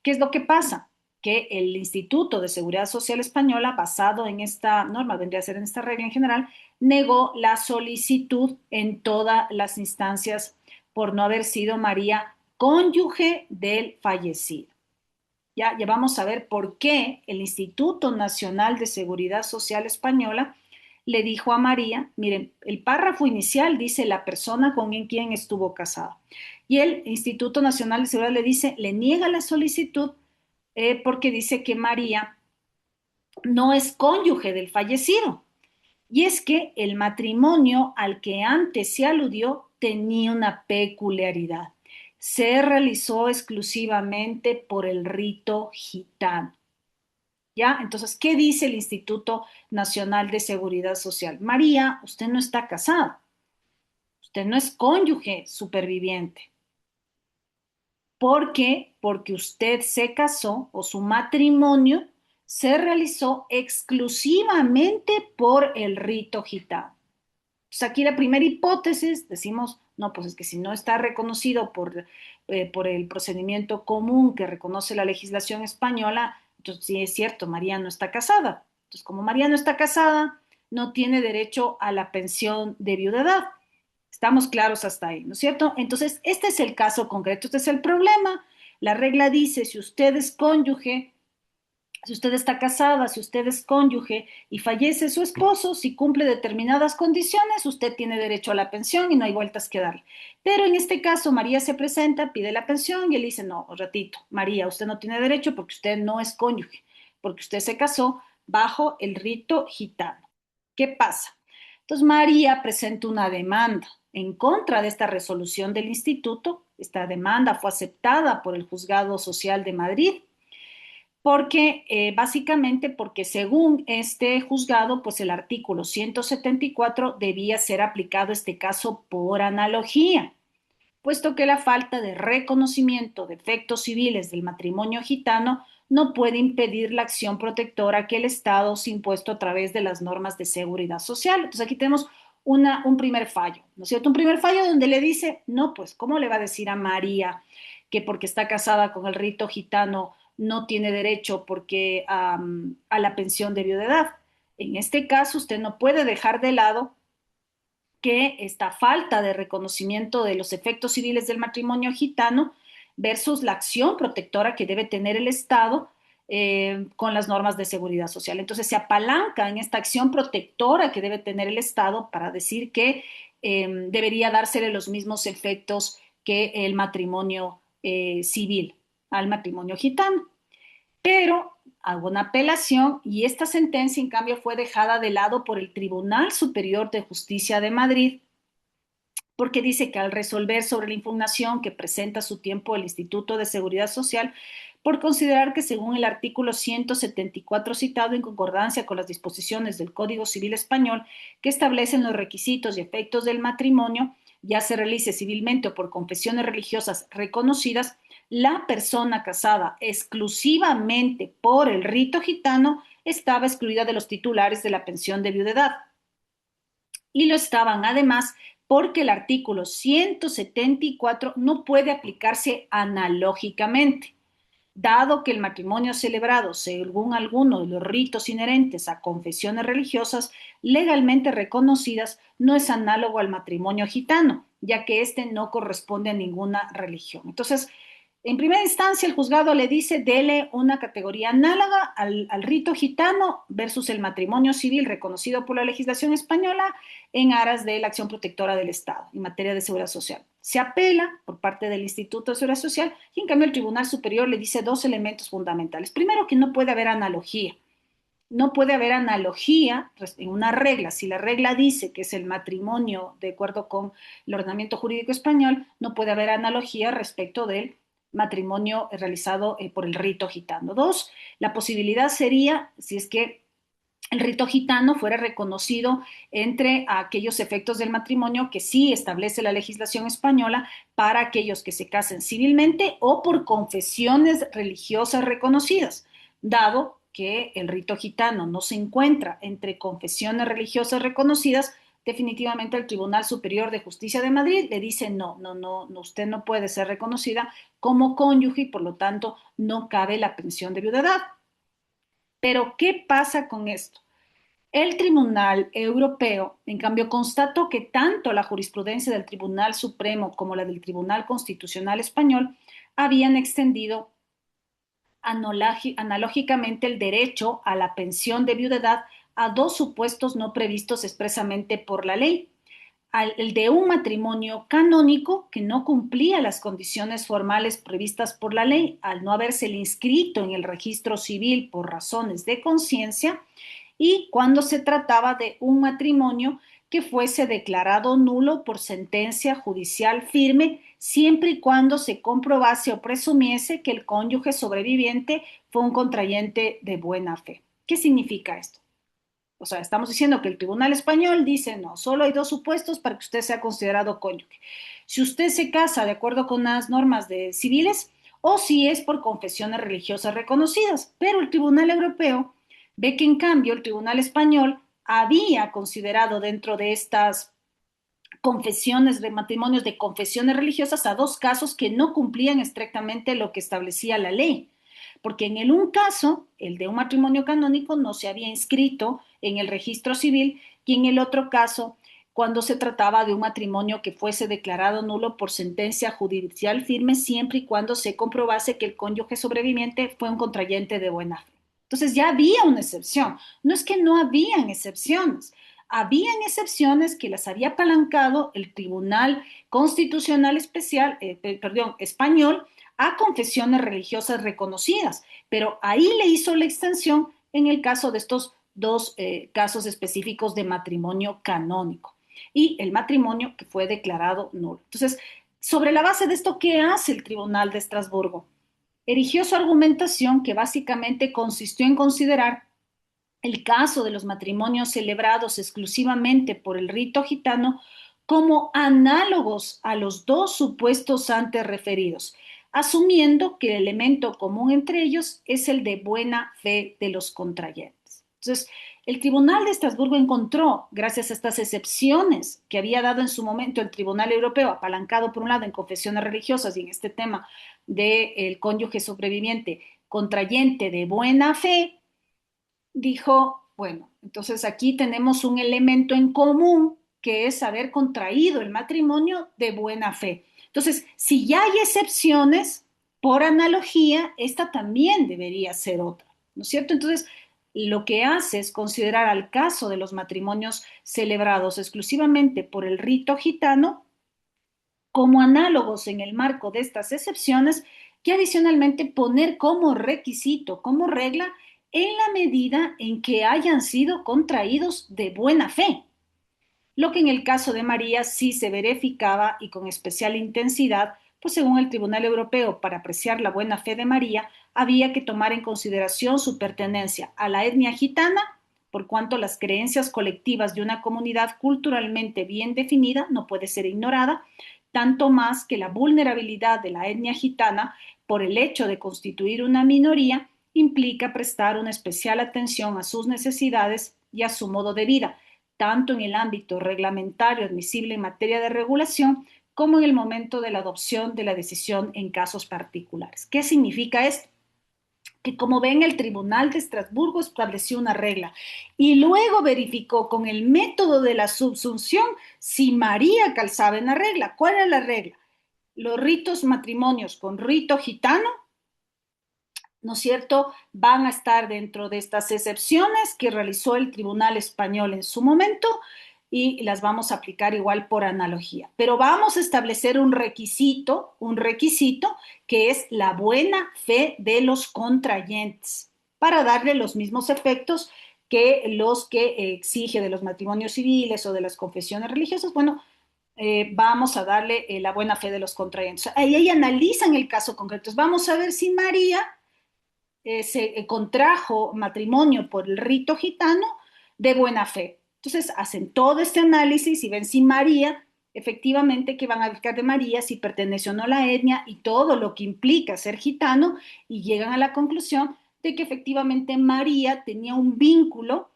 ¿Qué es lo que pasa? Que el Instituto de Seguridad Social Española, basado en esta norma, vendría a ser en esta regla en general, negó la solicitud en todas las instancias por no haber sido María cónyuge del fallecido. Ya vamos a ver por qué el Instituto Nacional de Seguridad Social Española le dijo a María, miren, el párrafo inicial dice la persona con quien estuvo casada. Y el Instituto Nacional de Seguridad le dice, le niega la solicitud porque dice que María no es cónyuge del fallecido. Y es que el matrimonio al que antes se aludió tenía una peculiaridad. Se realizó exclusivamente por el rito gitano. ¿Ya? Entonces, ¿qué dice el Instituto Nacional de Seguridad Social? María, usted no está casada, usted no es cónyuge superviviente. ¿Por qué? Porque usted se casó o su matrimonio se realizó exclusivamente por el rito gitano. Entonces aquí la primera hipótesis, decimos, no, pues es que si no está reconocido por el procedimiento común que reconoce la legislación española, entonces sí es cierto, María no está casada. Entonces, como María no está casada, no tiene derecho a la pensión de viudedad. Estamos claros hasta ahí, ¿no es cierto? Entonces, este es el caso concreto, este es el problema. La regla dice, si usted es cónyuge, si usted está casada, si usted es cónyuge y fallece su esposo, si cumple determinadas condiciones, usted tiene derecho a la pensión y no hay vueltas que darle. Pero en este caso, María se presenta, pide la pensión y él dice, no, un ratito, María, usted no tiene derecho porque usted no es cónyuge, porque usted se casó bajo el rito gitano. ¿Qué pasa? Entonces, María presenta una demanda en contra de esta resolución del instituto. Esta demanda fue aceptada por el Juzgado Social de Madrid porque básicamente porque según este juzgado, pues el artículo 174 debía ser aplicado este caso por analogía, puesto que la falta de reconocimiento de efectos civiles del matrimonio gitano no puede impedir la acción protectora que el Estado se ha impuesto a través de las normas de seguridad social. Entonces aquí tenemos un primer fallo, ¿no es cierto? Un primer fallo donde le dice, no, pues, ¿cómo le va a decir a María que porque está casada con el rito gitano no tiene derecho porque a la pensión de viudedad? En este caso, usted no puede dejar de lado que esta falta de reconocimiento de los efectos civiles del matrimonio gitano versus la acción protectora que debe tener el Estado con las normas de seguridad social. Entonces se apalanca en esta acción protectora que debe tener el Estado para decir que debería dársele los mismos efectos que el matrimonio civil al matrimonio gitano. Pero hago una apelación y esta sentencia, en cambio, fue dejada de lado por el Tribunal Superior de Justicia de Madrid, porque dice que al resolver sobre la impugnación que presenta a su tiempo el Instituto de Seguridad Social, por considerar que según el artículo 174 citado en concordancia con las disposiciones del Código Civil Español que establecen los requisitos y efectos del matrimonio, ya se realice civilmente o por confesiones religiosas reconocidas, la persona casada exclusivamente por el rito gitano estaba excluida de los titulares de la pensión de viudedad. Y lo estaban además porque el artículo 174 no puede aplicarse analógicamente, dado que el matrimonio celebrado según alguno de los ritos inherentes a confesiones religiosas legalmente reconocidas no es análogo al matrimonio gitano, ya que éste no corresponde a ninguna religión. Entonces, en primera instancia, el juzgado le dice, dele una categoría análoga al rito gitano versus el matrimonio civil reconocido por la legislación española en aras de la acción protectora del Estado en materia de seguridad social. Se apela por parte del Instituto de Seguridad Social y en cambio el Tribunal Superior le dice dos elementos fundamentales. Primero, que no puede haber analogía. No puede haber analogía en una regla. Si la regla dice que es el matrimonio de acuerdo con el ordenamiento jurídico español, no puede haber analogía respecto del matrimonio realizado por el rito gitano. Dos, la posibilidad sería, si es que el rito gitano fuera reconocido entre aquellos efectos del matrimonio que sí establece la legislación española para aquellos que se casen civilmente o por confesiones religiosas reconocidas, dado que el rito gitano no se encuentra entre confesiones religiosas reconocidas. Definitivamente el Tribunal Superior de Justicia de Madrid le dice no, usted no puede ser reconocida como cónyuge y por lo tanto no cabe la pensión de viudedad. Pero ¿qué pasa con esto? El Tribunal Europeo, en cambio, constató que tanto la jurisprudencia del Tribunal Supremo como la del Tribunal Constitucional Español habían extendido analógicamente el derecho a la pensión de viudedad a dos supuestos no previstos expresamente por la ley. El de un matrimonio canónico que no cumplía las condiciones formales previstas por la ley al no haberse inscrito en el registro civil por razones de conciencia, y cuando se trataba de un matrimonio que fuese declarado nulo por sentencia judicial firme, siempre y cuando se comprobase o presumiese que el cónyuge sobreviviente fue un contrayente de buena fe. ¿Qué significa esto? O sea, estamos diciendo que el Tribunal Español dice, no, solo hay dos supuestos para que usted sea considerado cónyuge. Si usted se casa de acuerdo con las normas civiles, o si es por confesiones religiosas reconocidas. Pero el Tribunal Europeo ve que en cambio el Tribunal Español había considerado dentro de estas confesiones de matrimonios de confesiones religiosas a dos casos que no cumplían estrictamente lo que establecía la ley. Porque en el un caso, el de un matrimonio canónico, no se había inscrito en el registro civil, y en el otro caso, cuando se trataba de un matrimonio que fuese declarado nulo por sentencia judicial firme, siempre y cuando se comprobase que el cónyuge sobreviviente fue un contrayente de buena fe. Entonces ya había una excepción. No es que no habían excepciones. Habían excepciones que las había apalancado el Tribunal Constitucional Especial, español, a confesiones religiosas reconocidas, pero ahí le hizo la extensión en el caso de estos dos casos específicos de matrimonio canónico y el matrimonio que fue declarado nulo. Entonces, sobre la base de esto, ¿qué hace el Tribunal de Estrasburgo? Erigió su argumentación que básicamente consistió en considerar el caso de los matrimonios celebrados exclusivamente por el rito gitano como análogos a los dos supuestos antes referidos, asumiendo que el elemento común entre ellos es el de buena fe de los contrayentes. Entonces, el Tribunal de Estrasburgo encontró, gracias a estas excepciones que había dado en su momento el Tribunal Europeo, apalancado por un lado en confesiones religiosas y en este tema del cónyuge sobreviviente contrayente de buena fe, dijo, bueno, entonces aquí tenemos un elemento en común que es haber contraído el matrimonio de buena fe. Entonces, si ya hay excepciones, por analogía, esta también debería ser otra, ¿no es cierto? Entonces, lo que hace es considerar al caso de los matrimonios celebrados exclusivamente por el rito gitano como análogos en el marco de estas excepciones, que adicionalmente poner como requisito, como regla, en la medida en que hayan sido contraídos de buena fe, lo que en el caso de María sí se verificaba y con especial intensidad, pues según el Tribunal Europeo, para apreciar la buena fe de María, había que tomar en consideración su pertenencia a la etnia gitana, por cuanto las creencias colectivas de una comunidad culturalmente bien definida no puede ser ignorada, tanto más que la vulnerabilidad de la etnia gitana por el hecho de constituir una minoría implica prestar una especial atención a sus necesidades y a su modo de vida, tanto en el ámbito reglamentario admisible en materia de regulación como en el momento de la adopción de la decisión en casos particulares. ¿Qué significa esto? Que como ven, el Tribunal de Estrasburgo estableció una regla y luego verificó con el método de la subsunción si María calzaba en la regla. ¿Cuál era la regla? Los ritos matrimonios con rito gitano, ¿no es cierto?, van a estar dentro de estas excepciones que realizó el Tribunal Español en su momento y las vamos a aplicar igual por analogía. Pero vamos a establecer un requisito que es la buena fe de los contrayentes para darle los mismos efectos que los que exige de los matrimonios civiles o de las confesiones religiosas. Bueno, vamos a darle la buena fe de los contrayentes. Ahí analizan el caso concreto. Vamos a ver si María se contrajo matrimonio por el rito gitano de buena fe. Entonces hacen todo este análisis y ven si María, efectivamente, que van a buscar de María, si pertenece o no a la etnia y todo lo que implica ser gitano, y llegan a la conclusión de que efectivamente María tenía un vínculo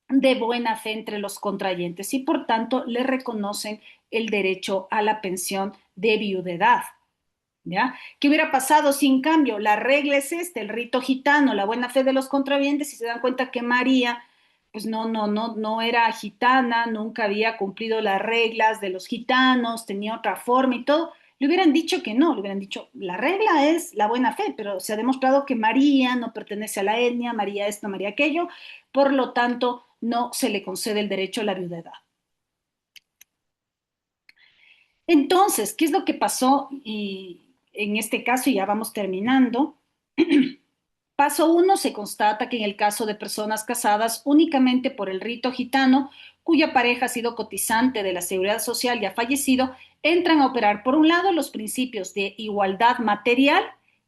de buena fe entre los contrayentes y por tanto le reconocen el derecho a la pensión de viudedad. ¿Ya? ¿Qué hubiera pasado si en cambio la regla es esta, el rito gitano, la buena fe de los contravientes, y se dan cuenta que María, pues no era gitana, nunca había cumplido las reglas de los gitanos, tenía otra forma y todo? Le hubieran dicho que no, le hubieran dicho, la regla es la buena fe, pero se ha demostrado que María no pertenece a la etnia, María esto, María aquello, por lo tanto no se le concede el derecho a la viudedad. Entonces, ¿qué es lo que pasó? Y en este caso, ya vamos terminando. Paso uno, se constata que en el caso de personas casadas únicamente por el rito gitano, cuya pareja ha sido cotizante de la Seguridad Social y ha fallecido, entran a operar, por un lado, los principios de igualdad material,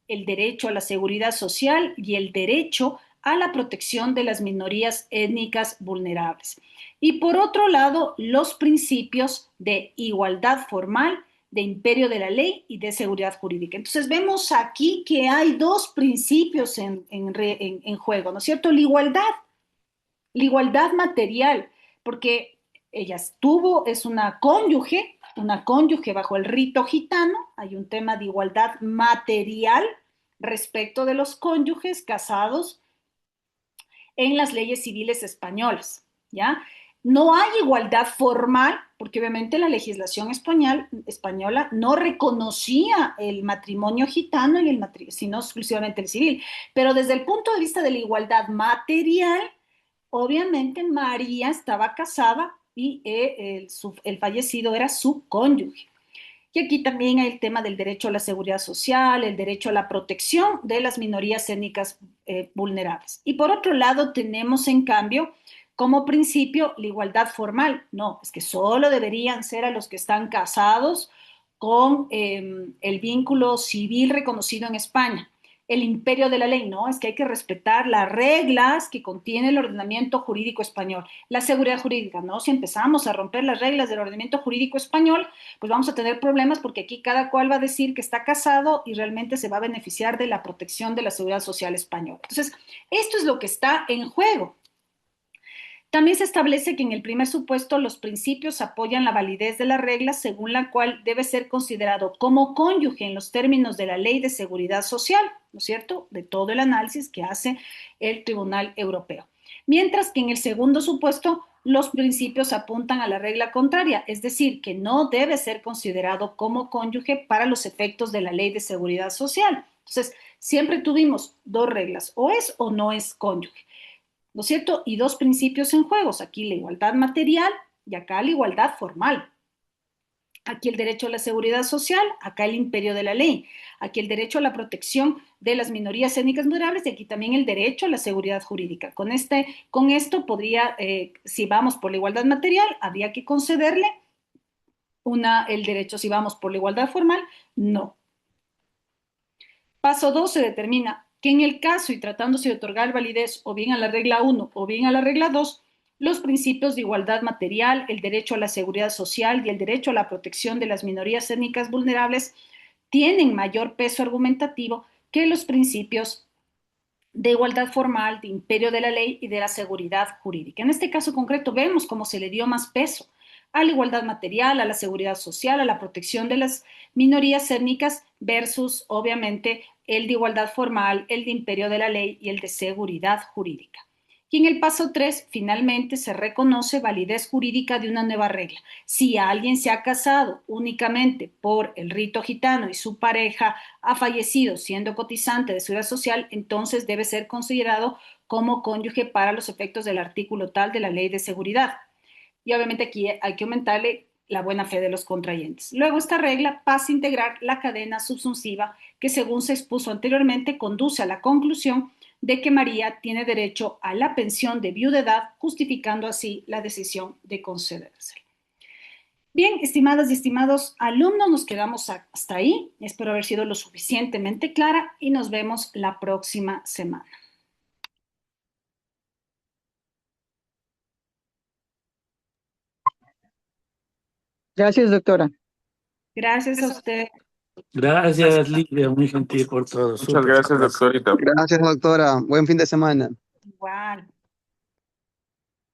el derecho a la seguridad social y el derecho a la protección de las minorías étnicas vulnerables. Y por otro lado, los principios de igualdad formal, de imperio de la ley y de seguridad jurídica. Entonces vemos aquí que hay dos principios en juego, ¿no es cierto? La igualdad material, porque ella estuvo, es una cónyuge bajo el rito gitano, hay un tema de igualdad material respecto de los cónyuges casados en las leyes civiles españolas, ¿ya? No hay igualdad formal, porque obviamente la legislación española no reconocía el matrimonio gitano y sino exclusivamente el civil. Pero desde el punto de vista de la igualdad material, obviamente María estaba casada y el fallecido era su cónyuge. Y aquí también hay el tema del derecho a la seguridad social, el derecho a la protección de las minorías étnicas vulnerables. Y por otro lado, tenemos en cambio como principio la igualdad formal. No, es que solo deberían ser a los que están casados con el vínculo civil reconocido en España. El imperio de la ley, no, es que hay que respetar las reglas que contiene el ordenamiento jurídico español. La seguridad jurídica, no, si empezamos a romper las reglas del ordenamiento jurídico español, pues vamos a tener problemas porque aquí cada cual va a decir que está casado y realmente se va a beneficiar de la protección de la seguridad social española. Entonces, esto es lo que está en juego. También se establece que en el primer supuesto los principios apoyan la validez de la regla según la cual debe ser considerado como cónyuge en los términos de la Ley de Seguridad Social, ¿no es cierto?, de todo el análisis que hace el Tribunal Europeo. Mientras que en el segundo supuesto los principios apuntan a la regla contraria, es decir, que no debe ser considerado como cónyuge para los efectos de la Ley de Seguridad Social. Entonces, siempre tuvimos dos reglas, o es o no es cónyuge. ¿No es cierto? Y dos principios en juegos, aquí la igualdad material y acá la igualdad formal. Aquí el derecho a la seguridad social, acá el imperio de la ley. Aquí el derecho a la protección de las minorías étnicas vulnerables y aquí también el derecho a la seguridad jurídica. Con esto podría, si vamos por la igualdad material, habría que concederle el derecho, si vamos por la igualdad formal, no. Paso 2 se determina que en el caso y tratándose de otorgar validez o bien a la regla 1 o bien a la regla 2, los principios de igualdad material, el derecho a la seguridad social y el derecho a la protección de las minorías étnicas vulnerables tienen mayor peso argumentativo que los principios de igualdad formal, de imperio de la ley y de la seguridad jurídica. En este caso concreto vemos cómo se le dio más peso a la igualdad material, a la seguridad social, a la protección de las minorías étnicas versus, obviamente, el de igualdad formal, el de imperio de la ley y el de seguridad jurídica. Y en el paso 3, finalmente, se reconoce validez jurídica de una nueva regla. Si alguien se ha casado únicamente por el rito gitano y su pareja ha fallecido siendo cotizante de seguridad social, entonces debe ser considerado como cónyuge para los efectos del artículo tal de la ley de seguridad. Y obviamente aquí hay que aumentarle la buena fe de los contrayentes. Luego esta regla pasa a integrar la cadena subsuntiva que, según se expuso anteriormente, conduce a la conclusión de que María tiene derecho a la pensión de viudedad, justificando así la decisión de concedérsela. Bien, estimadas y estimados alumnos, nos quedamos hasta ahí. Espero haber sido lo suficientemente clara y nos vemos la próxima semana. Gracias, doctora. Gracias a usted. Gracias, Lidia, muy gentil por todo. Muchas Súper. gracias, doctorita. Gracias, doctora. Buen fin de semana.